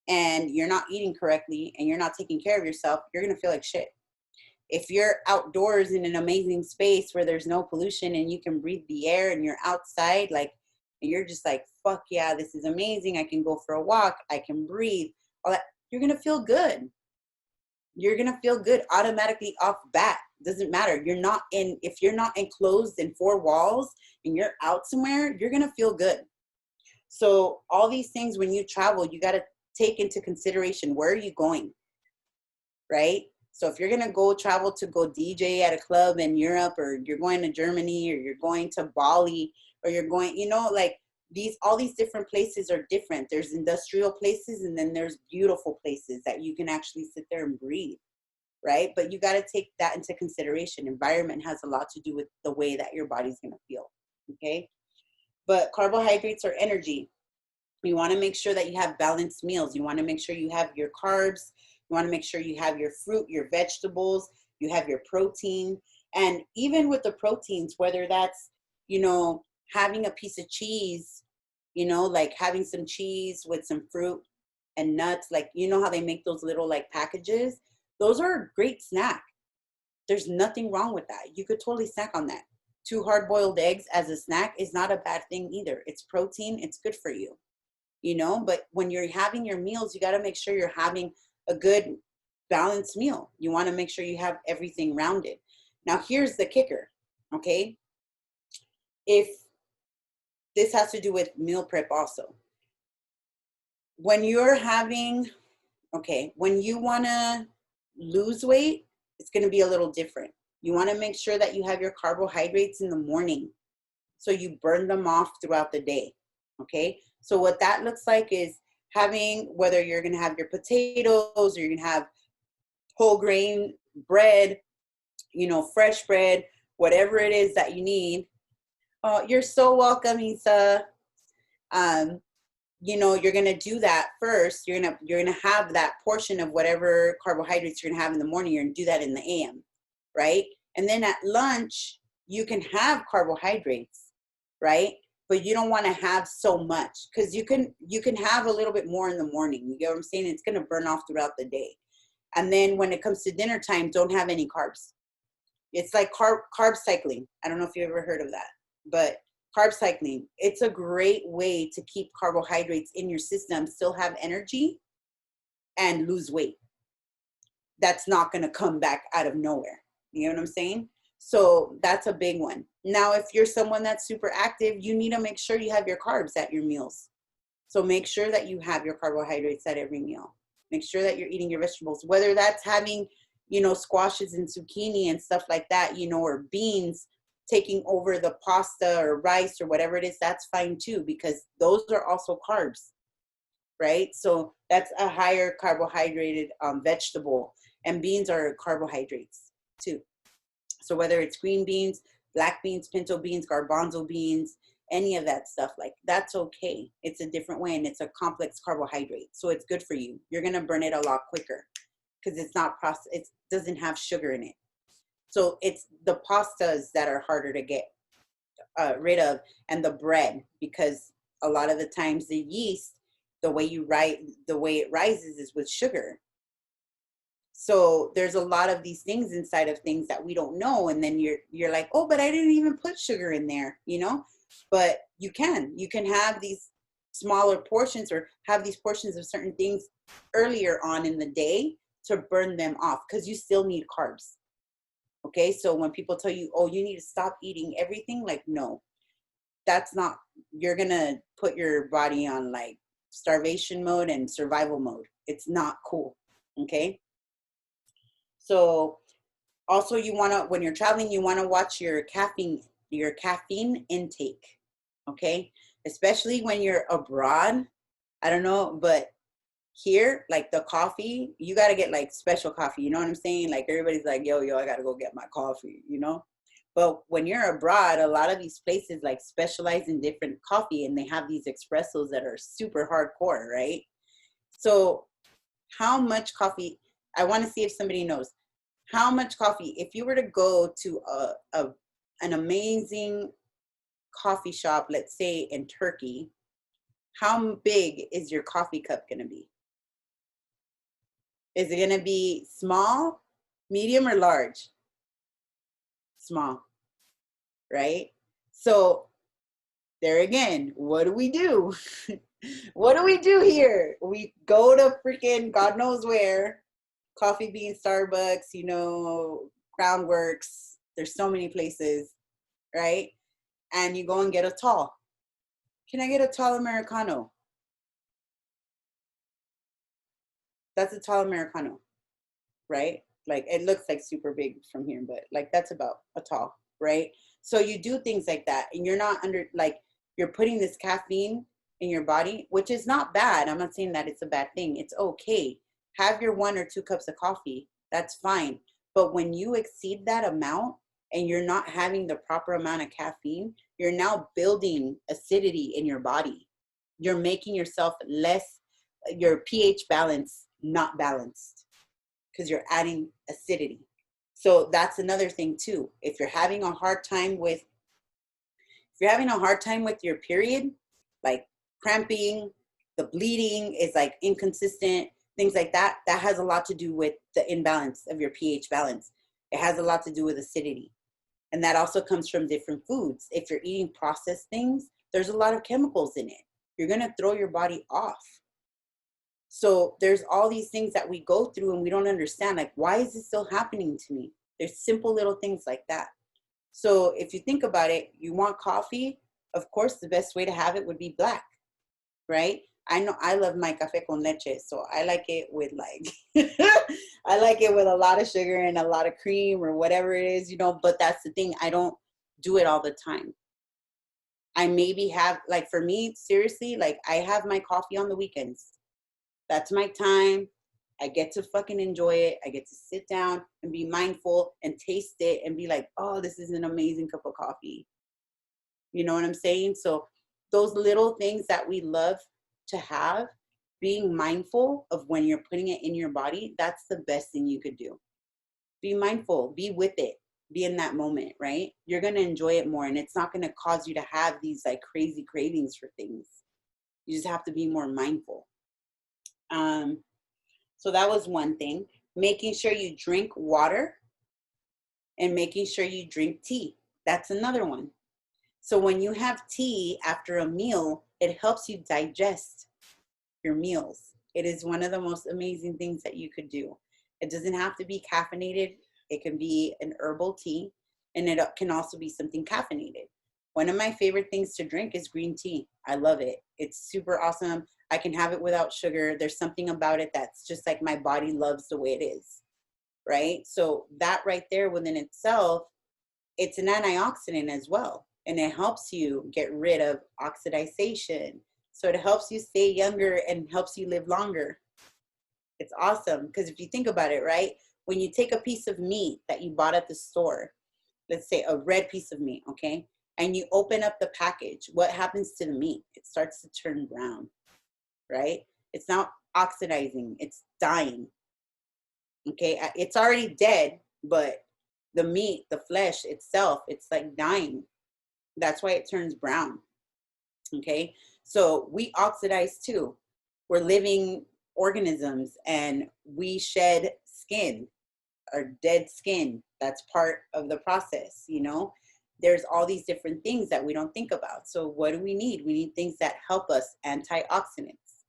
and you're not eating correctly and you're not taking care of yourself, you're going to feel like shit. If you're outdoors in an amazing space where there's no pollution and you can breathe the air and you're outside, like, and you're just like, fuck yeah, this is amazing. I can go for a walk. I can breathe. All that. You're going to feel good. You're going to feel good automatically off bat. Doesn't matter. If you're not enclosed in four walls and you're out somewhere, you're going to feel good. So all these things, when you travel, you got to take into consideration, where are you going, right? So if you're going to go travel to go DJ at a club in Europe, or you're going to Germany, or you're going to Bali, or you're going, you know, like all these different places are different. There's industrial places, and then there's beautiful places that you can actually sit there and breathe, right? But you got to take that into consideration. Environment has a lot to do with the way that your body's going to feel, okay? But carbohydrates are energy. You want to make sure that you have balanced meals. You want to make sure you have your carbs. You want to make sure you have your fruit, your vegetables, you have your protein. And even with the proteins, whether that's, you know, having a piece of cheese, you know, like having some cheese with some fruit and nuts, like, you know how they make those little like packages? Those are a great snack. There's nothing wrong with that. You could totally snack on that. 2 hard-boiled eggs as a snack is not a bad thing either. It's protein. It's good for you, you know? But when you're having your meals, you got to make sure you're having a good balanced meal. You want to make sure you have everything rounded. Now, here's the kicker, okay? If this has to do with meal prep also. When you're having, okay, when you want to lose weight, it's going to be a little different. You want to make sure that you have your carbohydrates in the morning, so you burn them off throughout the day, okay? So what that looks like is having, whether you're going to have your potatoes, or you're going to have whole grain bread, you know, fresh bread, whatever it is that you need. Oh, you're so welcome, Isa. You know, you're going to do that first. You're going to have that portion of whatever carbohydrates you're going to have in the morning. You're going to do that in the AM, right? And then at lunch, you can have carbohydrates, right? But you don't want to have so much, because you can have a little bit more in the morning. You get what I'm saying? It's going to burn off throughout the day. And then when it comes to dinner time, don't have any carbs. It's like carb cycling. I don't know if you ever heard of that, but carb cycling, it's a great way to keep carbohydrates in your system, still have energy, and lose weight. That's not going to come back out of nowhere. You know what I'm saying? So that's a big one. Now, if you're someone that's super active, you need to make sure you have your carbs at your meals. So make sure that you have your carbohydrates at every meal. Make sure that you're eating your vegetables, whether that's having, you know, squashes and zucchini and stuff like that, you know, or beans taking over the pasta or rice or whatever it is, that's fine too, because those are also carbs, right? So that's a higher carbohydrated vegetable, and beans are carbohydrates too. So whether it's green beans, black beans, pinto beans, garbanzo beans, any of that stuff, like, that's okay. It's a different way, and it's a complex carbohydrate, so it's good for you. You're going to burn it a lot quicker because it's not processed. It doesn't have sugar in it. So it's the pastas that are harder to get rid of, and the bread, because a lot of the times the yeast, the way it rises is with sugar. So there's a lot of these things inside of things that we don't know, and then you're like, oh, but I didn't even put sugar in there, you know? But you can have these smaller portions, or have these portions of certain things earlier on in the day to burn them off, because you still need carbs. Okay, so when people tell you, oh, you need to stop eating everything, like, no, that's not, you're gonna put your body on like starvation mode and survival mode. It's not cool. Okay, so also, you want to, when you're traveling, you want to watch your caffeine intake. Okay, especially when you're abroad. I don't know, but here, like the coffee, you got to get like special coffee. You know what I'm saying? Like, everybody's like, yo, I got to go get my coffee, you know? But when you're abroad, a lot of these places like specialize in different coffee, and they have these espressos that are super hardcore, right? So how much coffee, I want to see if somebody knows how much coffee, if you were to go to an amazing coffee shop, let's say in Turkey, how big is your coffee cup going to be? Is it going to be small, medium, or large? Small, right? So there again, what do we do? What do we do here? We go to freaking God knows where, Coffee Bean, Starbucks, you know, Groundworks. There's so many places, right? And you go and get a tall. Can I get a tall Americano? That's a tall Americano, right? Like it looks like super big from here, but like that's about a tall, right? So you do things like that, and you're not under, like, you're putting this caffeine in your body, which is not bad. I'm not saying that it's a bad thing. It's okay. Have your 1 or 2 cups of coffee. That's fine. But when you exceed that amount and you're not having the proper amount of caffeine, you're now building acidity in your body. You're making yourself less, your pH balance not balanced, because you're adding acidity. So that's another thing too. If you're having a hard time with your period, like cramping, the bleeding is like inconsistent, things like that, that has a lot to do with the imbalance of your pH balance. It has a lot to do with acidity. And that also comes from different foods. If you're eating processed things, there's a lot of chemicals in it. You're going to throw your body off. So there's all these things that we go through and we don't understand. Like, why is this still happening to me? There's simple little things like that. So if you think about it, you want coffee, of course, the best way to have it would be black, right? I know I love my café con leche, so I like it with like, I like it with a lot of sugar and a lot of cream or whatever it is, you know, but that's the thing. I don't do it all the time. I maybe have, like, for me, seriously, like, I have my coffee on the weekends. That's my time. I get to fucking enjoy it. I get to sit down and be mindful and taste it and be like, oh, this is an amazing cup of coffee. You know what I'm saying? So those little things that we love to have, being mindful of when you're putting it in your body, that's the best thing you could do. Be mindful, be with it, be in that moment, right? You're going to enjoy it more, and it's not going to cause you to have these like crazy cravings for things. You just have to be more mindful. So that was one thing. Making sure you drink water and making sure you drink tea. That's another one. So when you have tea after a meal, it helps you digest your meals. It is one of the most amazing things that you could do. It doesn't have to be caffeinated. It can be an herbal tea, and it can also be something caffeinated. One of my favorite things to drink is green tea. I love it. It's super awesome. I can have it without sugar. There's something about it that's just like my body loves the way it is, right? So that right there within itself, it's an antioxidant as well. And it helps you get rid of oxidization. So it helps you stay younger and helps you live longer. It's awesome, because if you think about it, right? When you take a piece of meat that you bought at the store, let's say a red piece of meat, okay? And you open up the package, what happens to the meat? It starts to turn brown, right? It's not oxidizing, it's dying, okay? It's already dead, but the meat, the flesh itself, it's like dying. That's why it turns brown, okay? So we oxidize too. We're living organisms and we shed skin, or dead skin. That's part of the process, you know? There's all these different things that we don't think about. So what do we need? We need things that help us, antioxidants.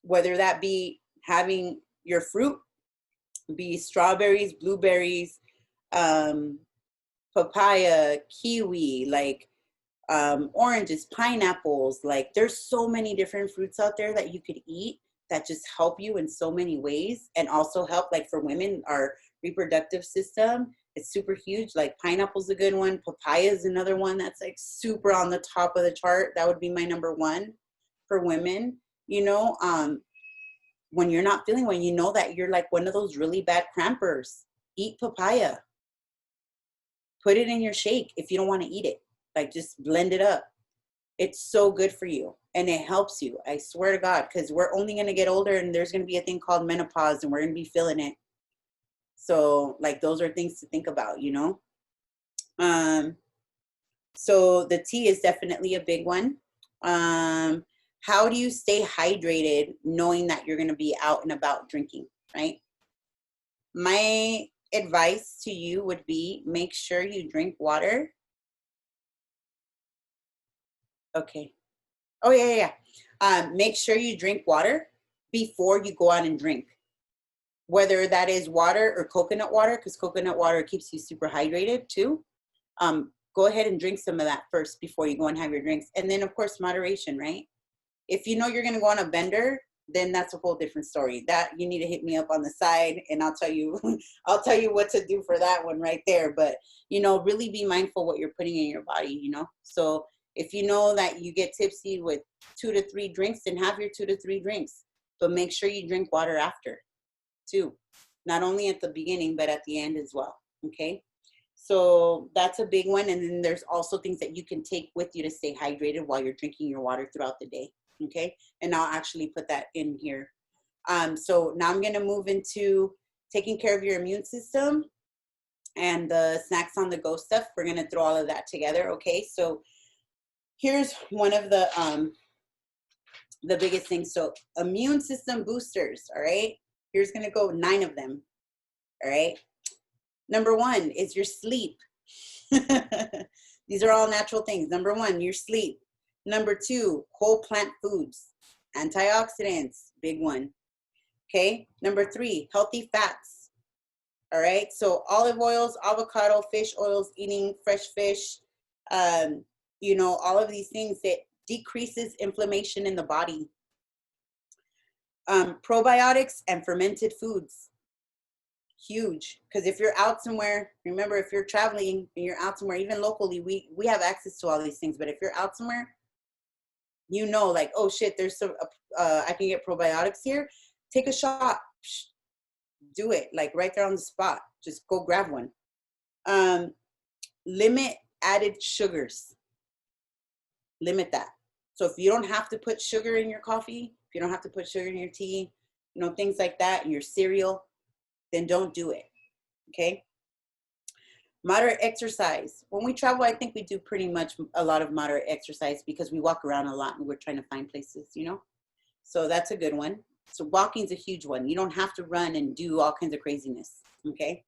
Whether that be having your fruit, be strawberries, blueberries, papaya, kiwi, like oranges, pineapples. Like there's so many different fruits out there that you could eat that just help you in so many ways, and also help, like for women, our reproductive system. It's super huge. Like pineapple's a good one. Papaya is another one that's like super on the top of the chart. That would be my number one for women. You know, when you're not feeling well, you know that you're like one of those really bad crampers, eat papaya. Put it in your shake if you don't want to eat it. Like just blend it up. It's so good for you, and it helps you. I swear to God, because we're only going to get older, and there's going to be a thing called menopause, and we're going to be feeling it. So like those are things to think about, you know. So the tea is definitely a big one. How do you stay hydrated knowing that you're going to be out and about drinking, right? My advice to you would be, make sure you drink water. Okay. Oh, yeah. Make sure you drink water before you go out and drink. Whether that is water or coconut water, because coconut water keeps you super hydrated too. Go ahead and drink some of that first before you go and have your drinks. And then, of course, moderation, right? If you know you're going to go on a bender, then that's a whole different story. That you need to hit me up on the side, and I'll tell you, I'll tell you what to do for that one right there. But, you know, really be mindful what you're putting in your body, you know? So if you know that you get tipsy with 2 to 3 drinks, then have your 2 to 3 drinks, but make sure you drink water after too. Not only at the beginning, but at the end as well. Okay. So that's a big one. And then there's also things that you can take with you to stay hydrated while you're drinking your water throughout the day. Okay. And I'll actually put that in here. So now I'm going to move into taking care of your immune system and the snacks on the go stuff. We're going to throw all of that together. Okay. So here's one of the biggest things. So immune system boosters. All right. Here's going to go 9 of them. All right. Number 1 is your sleep. These are all natural things. Number 1, your sleep. Number 2, whole plant foods, antioxidants, big one. Okay. Number 3, healthy fats. All right. So olive oils, avocado, fish oils, eating fresh fish, you know, all of these things that decreases inflammation in the body. Probiotics and fermented foods. Huge, because if you're out somewhere, remember, if you're traveling and you're out somewhere, even locally, we have access to all these things. But if you're out somewhere, you know, like, oh shit, there's some I can get probiotics here. Take a shot. Do it, like right there on the spot. Just go grab one. Limit added sugars. Limit that. So if you don't have to put sugar in your coffee, if you don't have to put sugar in your tea, you know, things like that, in your cereal, then don't do it. Okay. Moderate exercise. When we travel, I think we do pretty much a lot of moderate exercise because we walk around a lot and we're trying to find places, you know? So that's a good one. So walking's a huge one. You don't have to run and do all kinds of craziness. Okay.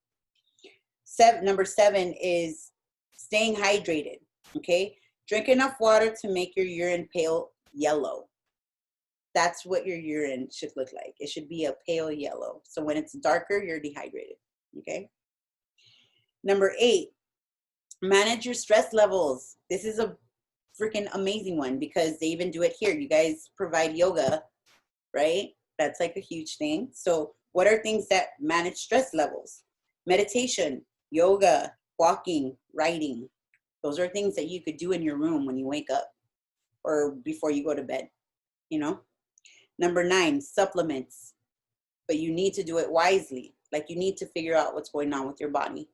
Number 7 is staying hydrated. Okay. Drink enough water to make your urine pale yellow. That's what your urine should look like. It should be a pale yellow. So when it's darker, you're dehydrated. Okay. Number 8, manage your stress levels. This is a freaking amazing one because they even do it here. You guys provide yoga, right? That's like a huge thing. So what are things that manage stress levels? Meditation, yoga, walking, writing. Those are things that you could do in your room when you wake up or before you go to bed, you know? Number 9, supplements, but you need to do it wisely. Like you need to figure out what's going on with your body.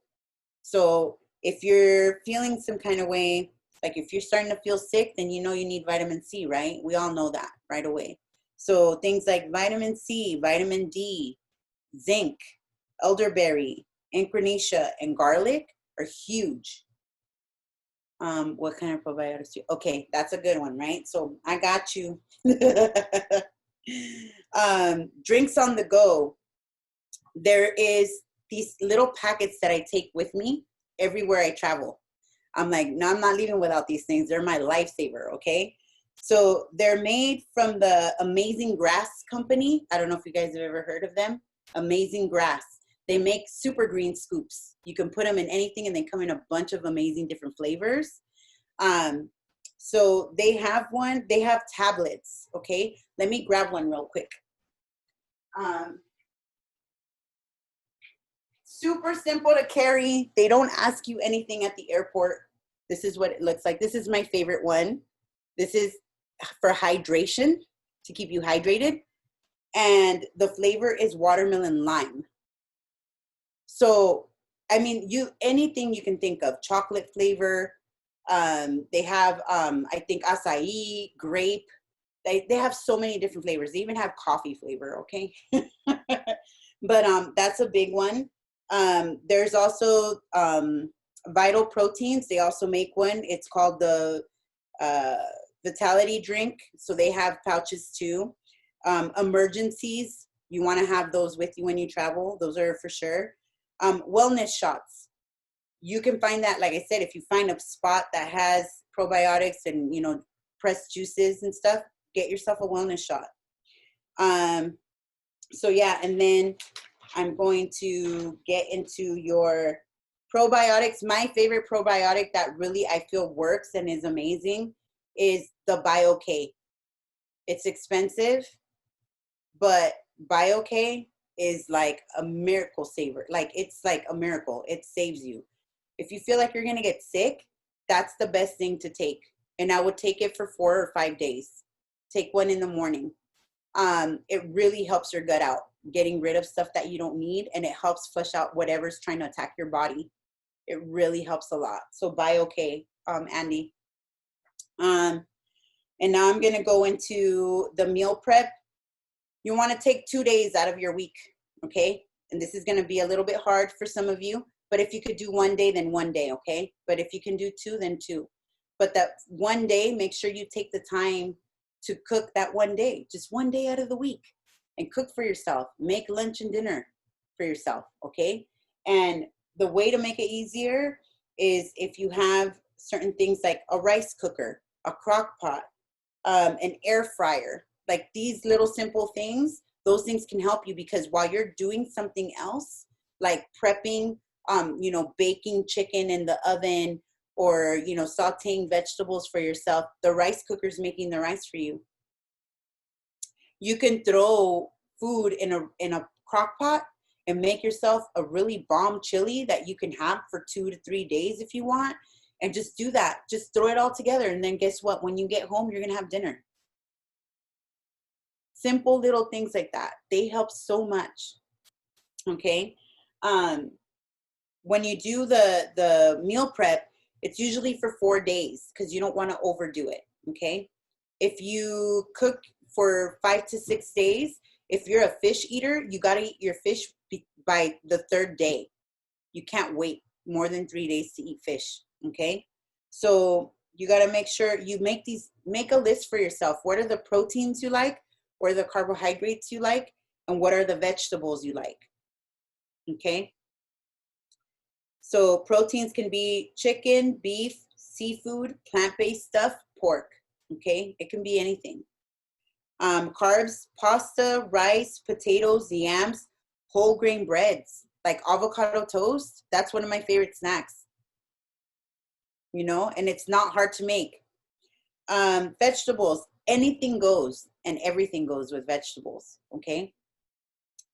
So if you're feeling some kind of way, like if you're starting to feel sick, then you know you need vitamin C, right? We all know that right away. So things like vitamin C, vitamin D, zinc, elderberry, echinacea, and garlic are huge. What kind of probiotics do you? Okay, that's a good one, right? So I got you. Drinks on the go. There is these little packets that I take with me everywhere I travel. I'm like, no, I'm not leaving without these things. They're my lifesaver, okay? So they're made from the Amazing Grass company. I don't know if you guys have ever heard of them. Amazing Grass. They make super green scoops. You can put them in anything and they come in a bunch of amazing different flavors. So they have one, they have tablets, okay? Let me grab one real quick. Super simple to carry. They don't ask you anything at the airport. This is what it looks like. This is my favorite one. This is for hydration, to keep you hydrated. And the flavor is watermelon lime. So, I mean, anything you can think of, chocolate flavor. They have, I think, acai, grape. They have so many different flavors. They even have coffee flavor, okay? But that's a big one. There's also Vital Proteins. They also make one. It's called the Vitality Drink. So they have pouches too. Emergencies. You want to have those with you when you travel. Those are for sure. Wellness shots. You can find that, like I said, if you find a spot that has probiotics and, you know, pressed juices and stuff, get yourself a wellness shot. So yeah, and then I'm going to get into your probiotics. My favorite probiotic that really I feel works and is amazing is the BioK. It's expensive, but BioK is like a miracle saver. Like, it's like a miracle. It saves you. If you feel like you're going to get sick, that's the best thing to take. And I would take it for 4 or 5 days. Take one in the morning. It really helps your gut out, getting rid of stuff that you don't need, and it helps flush out whatever's trying to attack your body. It really helps a lot. So BioK, Andy. And now I'm going to go into the meal prep. You want to take 2 days out of your week, okay? And this is going to be a little bit hard for some of you, but if you could do 1 day, then 1 day, okay? But if you can do 2, then 2. But that 1 day, make sure you take the time to cook that 1 day, just 1 day out of the week, and cook for yourself. Make lunch and dinner for yourself, okay? And the way to make it easier is if you have certain things like a rice cooker, a crock pot, an air fryer, like these little simple things, those things can help you, because while you're doing something else, like prepping, baking chicken in the oven, or, sauteing vegetables for yourself, the rice cooker's making the rice for you. You can throw food in a crock pot and make yourself a really bomb chili that you can have for 2 to 3 days if you want. And just do that. Just throw it all together. And then guess what? When you get home, you're going to have dinner. Simple little things like that. They help so much. Okay. When you do the meal prep, it's usually for 4 days, because you don't want to overdo it. Okay. If you cook for 5 to 6 days, if you're a fish eater, you got to eat your fish by the 3rd day. You can't wait more than 3 days to eat fish. Okay. So you got to make sure you make a list for yourself. What are the proteins you like? What are the carbohydrates you like? And what are the vegetables you like? Okay. So proteins can be chicken, beef, seafood, plant-based stuff, pork. Okay. It can be anything. Carbs, pasta, rice, potatoes, yams, whole grain breads, like avocado toast. That's one of my favorite snacks. And it's not hard to make. Vegetables, anything goes, and everything goes with vegetables. Okay.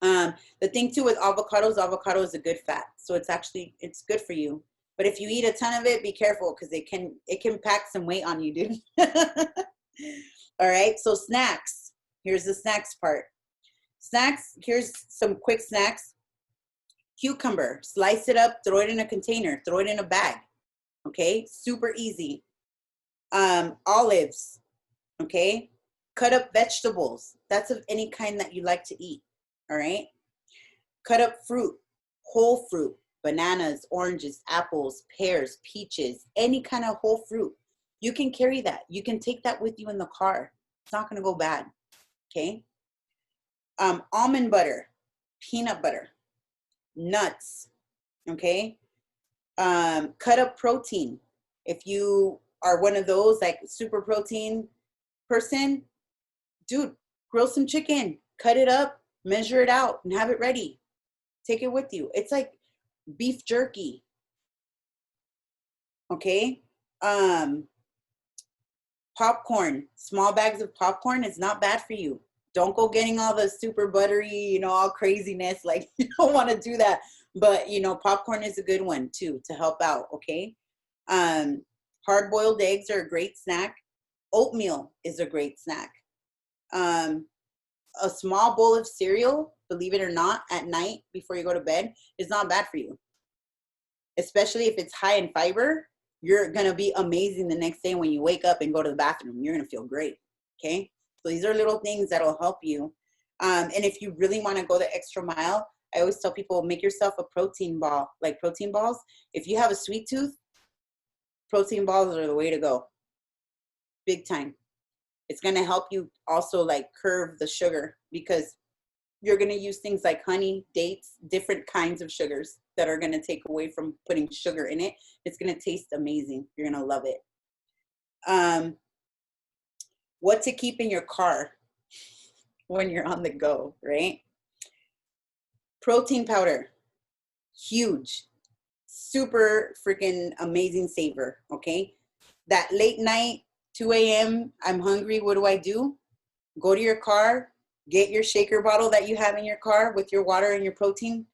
The thing too with avocados, avocado is a good fat, so it's good for you. But if you eat a ton of it, be careful, because it can pack some weight on you, dude. All right. So snacks. Here's the snacks part. Snacks. Here's some quick snacks. Cucumber. Slice it up. Throw it in a container. Throw it in a bag. Okay. Super easy. Olives. Okay. Cut up vegetables. That's of any kind that you like to eat. All right. Cut up fruit. Whole fruit. Bananas, oranges, apples, pears, peaches, any kind of whole fruit. You can carry that. You can take that with you in the car. It's not going to go bad. Okay. Almond butter, peanut butter, nuts. Okay. Cut up protein. If you are one of those like super protein person, dude, grill some chicken, cut it up, measure it out, and have it ready. Take it with you. It's like beef jerky. Okay. Popcorn, small bags of popcorn is not bad for you. Don't go getting all the super buttery, all craziness. Like, you don't want to do that. But, popcorn is a good one too, to help out. Okay. Hard-boiled eggs are a great snack. Oatmeal is a great snack. A small bowl of cereal, believe it or not, at night before you go to bed is not bad for you. Especially if it's high in fiber, you're going to be amazing the next day when you wake up and go to the bathroom. You're going to feel great. Okay. So these are little things that'll help you. And if you really want to go the extra mile, I always tell people, make yourself a protein ball, like protein balls. If you have a sweet tooth, protein balls are the way to go. Big time. It's going to help you also like curve the sugar, because you're going to use things like honey, dates, different kinds of sugars that are going to take away from putting sugar in it. It's going to taste amazing. You're going to love it. What to keep in your car when you're on the go, right? Protein powder, huge, super freaking amazing saver, okay? That late night, 2 a.m., I'm hungry, what do? Go to your car, get your shaker bottle that you have in your car with your water and your protein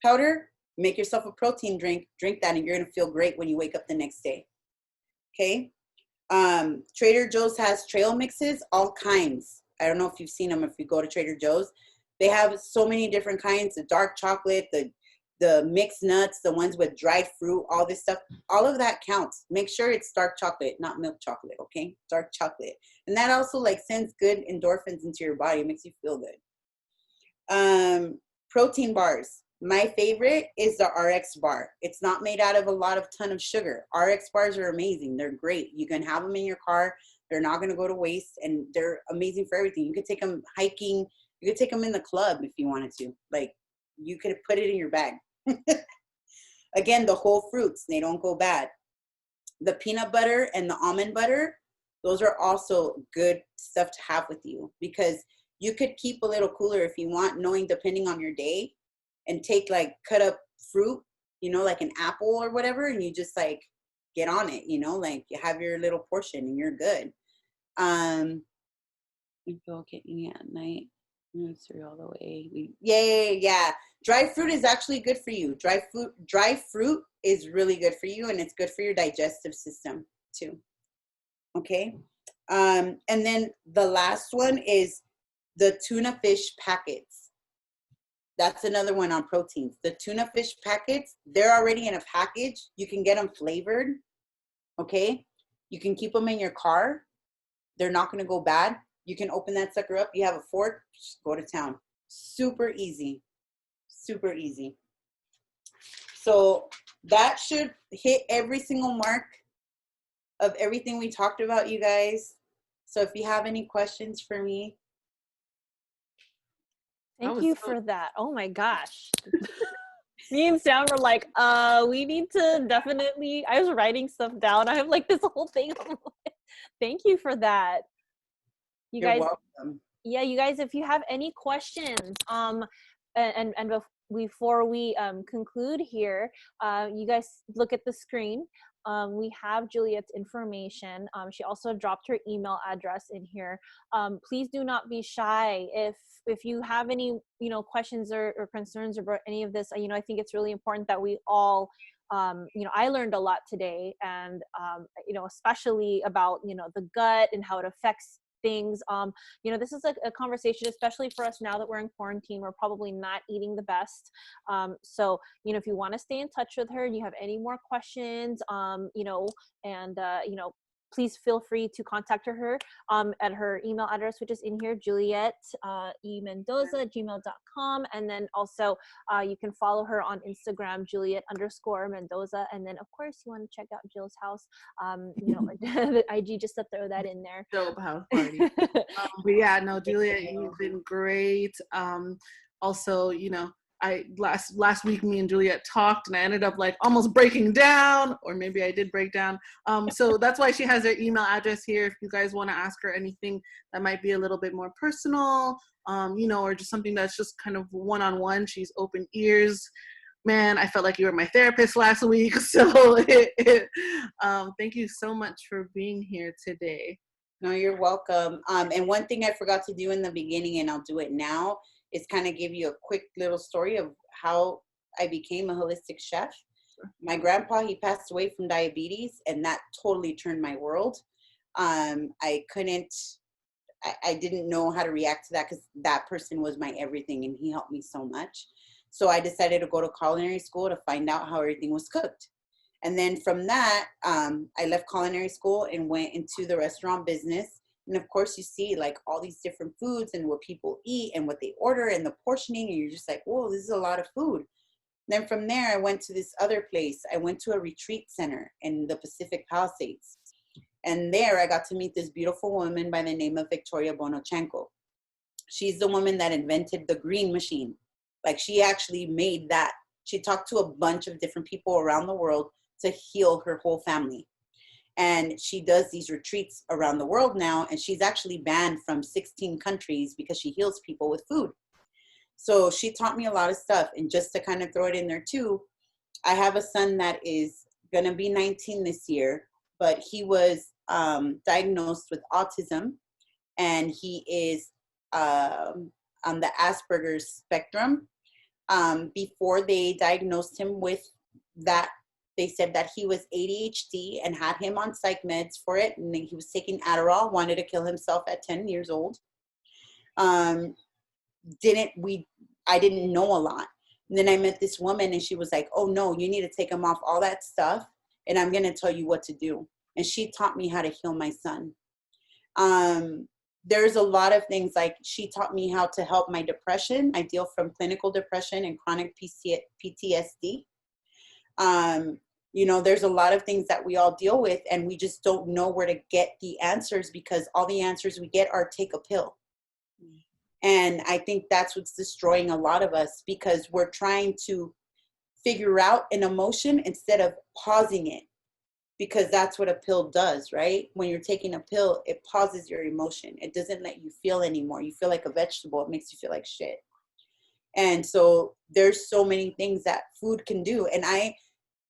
powder, make yourself a protein drink that, and you're going to feel great when you wake up the next day. Okay. Trader Joe's has trail mixes, all kinds. I don't know if you've seen them. If you go to Trader Joe's, they have so many different kinds, the dark chocolate, the mixed nuts, the ones with dried fruit, all this stuff. All of that counts. Make sure it's dark chocolate, not milk chocolate. Okay. Dark chocolate. And that also like sends good endorphins into your body. It makes you feel good. Protein bars. My favorite is the RX bar. It's not made out of a ton of sugar. RX bars are amazing. They're great. You can have them in your car. They're not going to go to waste, and they're amazing for everything. You could take them hiking. You could take them in the club if you wanted to. Like, you could put it in your bag. Again, the whole fruits, they don't go bad. The peanut butter and the almond butter, those are also good stuff to have with you, because you could keep a little cooler if you want, knowing depending on your day, and take like cut up fruit, you know, like an apple or whatever, and you just like get on it, you know, like you have your little portion and you're good. You go get me at night. Through all the way. Yeah. Dry fruit is actually good for you. Dry fruit is really good for you, and it's good for your digestive system too. Okay. And then the last one is the tuna fish packets. That's another one on proteins. The tuna fish packets, they're already in a package. You can get them flavored. Okay. You can keep them in your car. They're not going to go bad. You can open that sucker up. You have a fork, just go to town. Super easy. Super easy. So that should hit every single mark of everything we talked about, you guys. So if you have any questions for me. Thank you for that. Oh my gosh. Me and Sam were like, we need to definitely, I was writing stuff down. I have like this whole thing. Thank you for that. You You're guys, welcome. Yeah, you guys, if you have any questions, and before we conclude here, you guys look at the screen. We have Juliet's information. She also dropped her email address in here. Please do not be shy. If you have any, questions or concerns about any of this, I think it's really important that we all, I learned a lot today, and, especially about, the gut and how it affects things. This is a conversation, especially for us now that we're in quarantine. We're probably not eating the best. So, if you want to stay in touch with her and you have any more questions, please feel free to contact her at her email address, which is in here, JulietEMendoza@gmail.com. And then also you can follow her on Instagram, Juliet_Mendoza. And then, of course, you want to check out Jill's house, the IG, just to throw that in there. Dope house party. But yeah, no, Juliet, you've been great. Also, last week me and Juliet talked, and I ended up like almost breaking down, or maybe I did break down. So that's why she has her email address here. If you guys want to ask her anything that might be a little bit more personal, or just something that's just kind of one-on-one, she's open ears. Man, I felt like you were my therapist last week. So thank you so much for being here today. No, you're welcome. And one thing I forgot to do in the beginning, and I'll do it now, is kind of give you a quick little story of how I became a holistic chef. My grandpa, he passed away from diabetes, and that totally turned my world. I didn't know how to react to that, because that person was my everything, and he helped me so much. So I decided to go to culinary school to find out how everything was cooked. And then from that, I left culinary school and went into the restaurant business. And of course, you see like all these different foods and what people eat and what they order and the portioning. And you're just like, whoa, this is a lot of food. Then from there, I went to this other place. I went to a retreat center in the Pacific Palisades. And there I got to meet this beautiful woman by the name of Victoria Bonochenko. She's the woman that invented the green machine. Like, she actually made that. She talked to a bunch of different people around the world to heal her whole family. And she does these retreats around the world now, and she's actually banned from 16 countries because she heals people with food. So she taught me a lot of stuff. And just to kind of throw it in there too, I have a son that is going to be 19 this year, but he was diagnosed with autism, and he is on the Asperger's spectrum. Before they diagnosed him with that, they said that he was ADHD and had him on psych meds for it. And then he was taking Adderall, wanted to kill himself at 10 years old. I didn't know a lot. And then I met this woman and she was like, oh no, you need to take him off all that stuff. And I'm going to tell you what to do. And she taught me how to heal my son. There's a lot of things, like she taught me how to help my depression. I deal from clinical depression and chronic PTSD. You know, there's a lot of things that we all deal with and we just don't know where to get the answers, because all the answers we get are take a pill. And I think that's what's destroying a lot of us, because we're trying to figure out an emotion instead of pausing it, because that's what a pill does, right? When you're taking a pill, it pauses your emotion. It doesn't let you feel anymore. You feel like a vegetable. It makes you feel like shit. And so there's so many things that food can do. And I,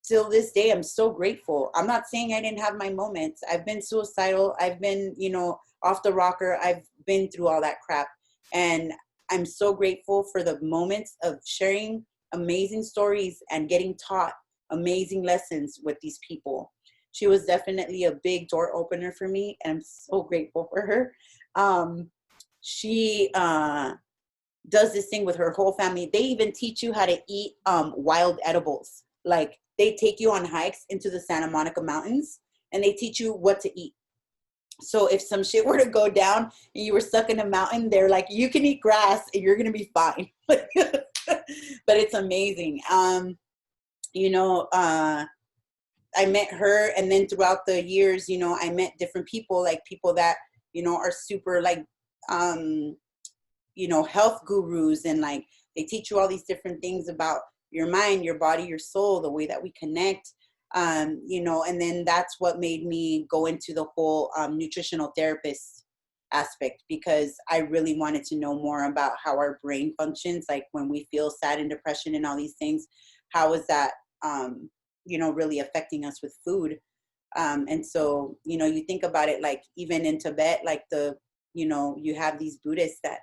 till this day, I'm so grateful. I'm not saying I didn't have my moments. I've been suicidal. I've been, you know, off the rocker. I've been through all that crap. And I'm so grateful for the moments of sharing amazing stories and getting taught amazing lessons with these people. She was definitely a big door opener for me, and I'm so grateful for her. She does this thing with her whole family. They even teach you how to eat wild edibles. Like, they take you on hikes into the Santa Monica Mountains, and they teach you what to eat. So if some shit were to go down and you were stuck in a mountain, they're like, you can eat grass and you're going to be fine. But it's amazing. You know, I met her, and then throughout the years, you know, I met different people, like people that, you know, are super like, you know, health gurus, and like they teach you all these different things about your mind, your body, your soul, the way that we connect. You know, and then that's what made me go into the whole nutritional therapist aspect, because I really wanted to know more about how our brain functions. Like when we feel sad and depression and all these things, how is that, you know, really affecting us with food? And so, you know, you think about it, like even in Tibet, like you know, you have these Buddhists that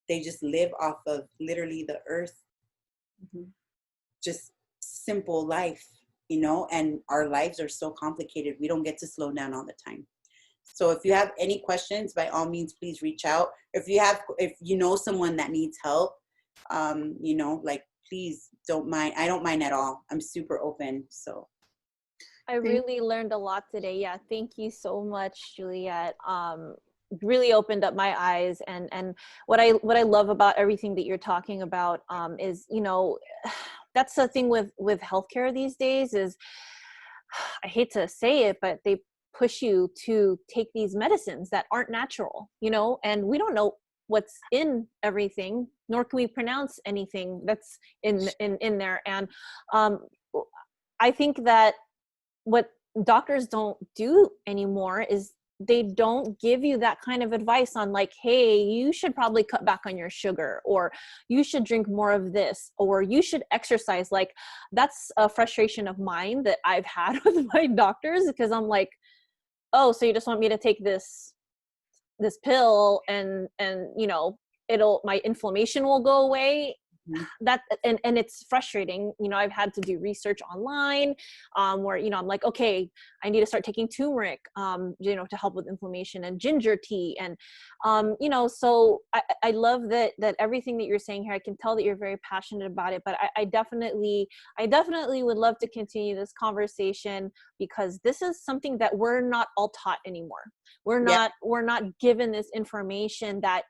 they just live off of literally the earth, just simple life. You know, and our lives are so complicated. We don't get to slow down all the time. So if you have any questions, by all means, please reach out. If you know someone that needs help, you know, like, please don't mind. I don't mind at all. I'm super open. So I really learned a lot today. Yeah. Thank you so much, Juliet. Really opened up my eyes, and what I love about everything that you're talking about is, you know, that's the thing with healthcare these days is, I hate to say it, but they push you to take these medicines that aren't natural, you know, and we don't know what's in everything, nor can we pronounce anything that's in there. And I think that what doctors don't do anymore is they don't give you that kind of advice on like, hey, you should probably cut back on your sugar, or you should drink more of this, or you should exercise. Like, that's a frustration of mine that I've had with my doctors, because I'm like, oh, so you just want me to take this pill and you know, my inflammation will go away. That and it's frustrating. You know, I've had to do research online where, you know, I'm like, okay, I need to start taking turmeric, you know, to help with inflammation, and ginger tea, and you know, so I love that everything that you're saying here. I can tell that you're very passionate about it, but I definitely would love to continue this conversation, because this is something that we're not all taught anymore. We're not given this information that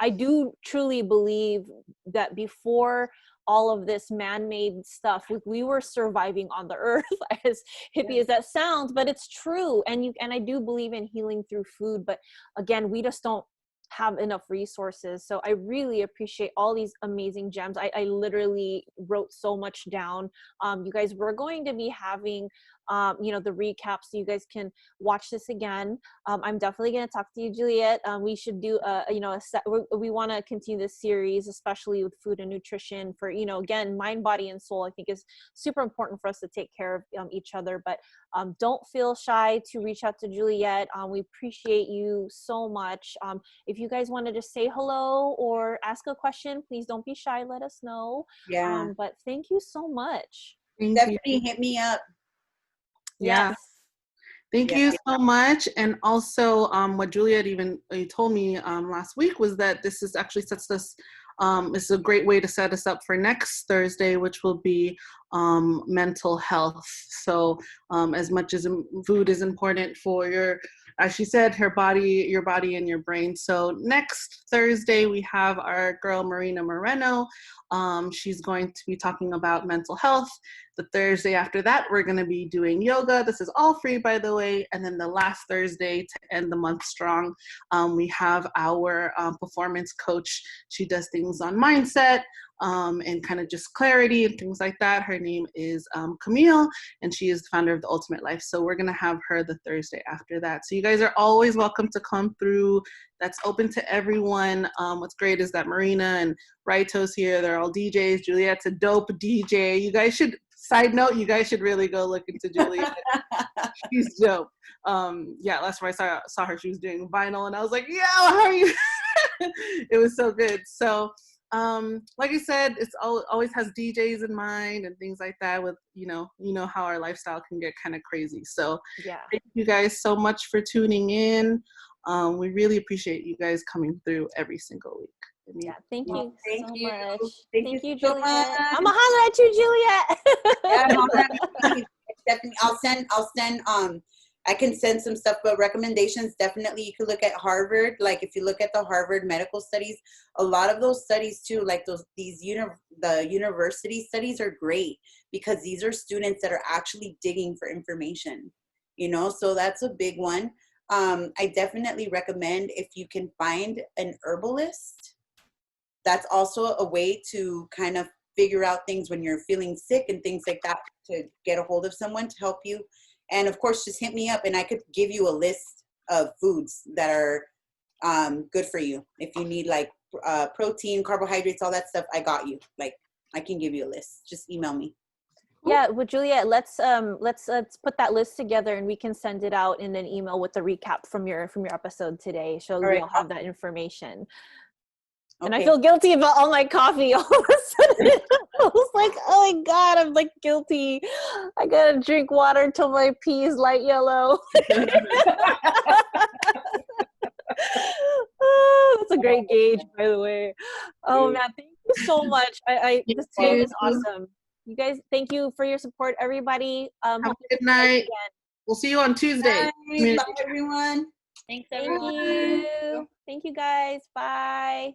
I do truly believe that before all of this man-made stuff, we were surviving on the earth, as hippie as that sounds, but it's true. And I do believe in healing through food, but again, we just don't have enough resources. So I really appreciate all these amazing gems. I literally wrote so much down. You guys, we're going to be having the recap so you guys can watch this again. I'm definitely going to talk to you, Juliet. We should do we want to continue this series, especially with food and nutrition for, again, mind, body, and soul. I think is super important for us to take care of each other, but don't feel shy to reach out to Juliet. We appreciate you so much. If you guys want to just say hello or ask a question, please don't be shy. Let us know. Yeah. But thank you so much. Thank Definitely you. hit me up. Yeah. Yes. Thank Yeah. you so much. And also, what Juliet even told me last week was that this is actually sets us. It's a great way to set us up for next Thursday, which will be mental health. So, as much as food is important for as she said, your body and your brain. So next Thursday we have our girl Marina Moreno. She's going to be talking about mental health. The Thursday after that, we're going to be doing yoga. This is all free, by the way. And then the last Thursday to end the month strong, we have our performance coach. She does things on mindset and kind of just clarity and things like that. Her name is Camille, and she is the founder of The Ultimate Life. So we're going to have her the Thursday after that. So you guys are always welcome to come through. That's open to everyone. What's great is that Marina and Raito's here. They're all DJs. Juliet's a dope DJ. You guys should, side note, you guys should really go look into Juliet. She's dope. Yeah, last time I saw her, she was doing vinyl, and I was like, yo, how are you? It was so good. So, like I said, it's always has DJs in mind and things like that with, how our lifestyle can get kind of crazy. So Yeah. thank you guys so much for tuning in. We really appreciate you guys coming through every single week. Yeah, thank you Thank so you. much. Thank you so Juliet. much. I'm gonna holler at you, Juliet. Yeah, definitely. I can send some stuff, but recommendations, definitely you could look at Harvard. Like if you look at the Harvard medical studies, a lot of those studies too, like the university studies are great because these are students that are actually digging for information, so that's a big one. I definitely recommend if you can find an herbalist. That's also a way to kind of figure out things when you're feeling sick and things like that, to get a hold of someone to help you. And of course, just hit me up and I could give you a list of foods that are good for you. If you need like protein, carbohydrates, all that stuff, I got you. Like I can give you a list. Just email me. Yeah, well, Juliet, let's put that list together and we can send it out in an email with the recap from your episode today. So we all have that information. Okay. And I feel guilty about all my coffee. All of a sudden, I was like, oh my God, I'm like guilty. I gotta drink water till my pee is light yellow. Oh, that's a great gauge, by the way. Oh man, thank you so much. This game is awesome. You guys, thank you for your support, everybody. Have a good night. We'll see you on Tuesday. Bye, everyone. Thank you. Thank you, guys. Bye.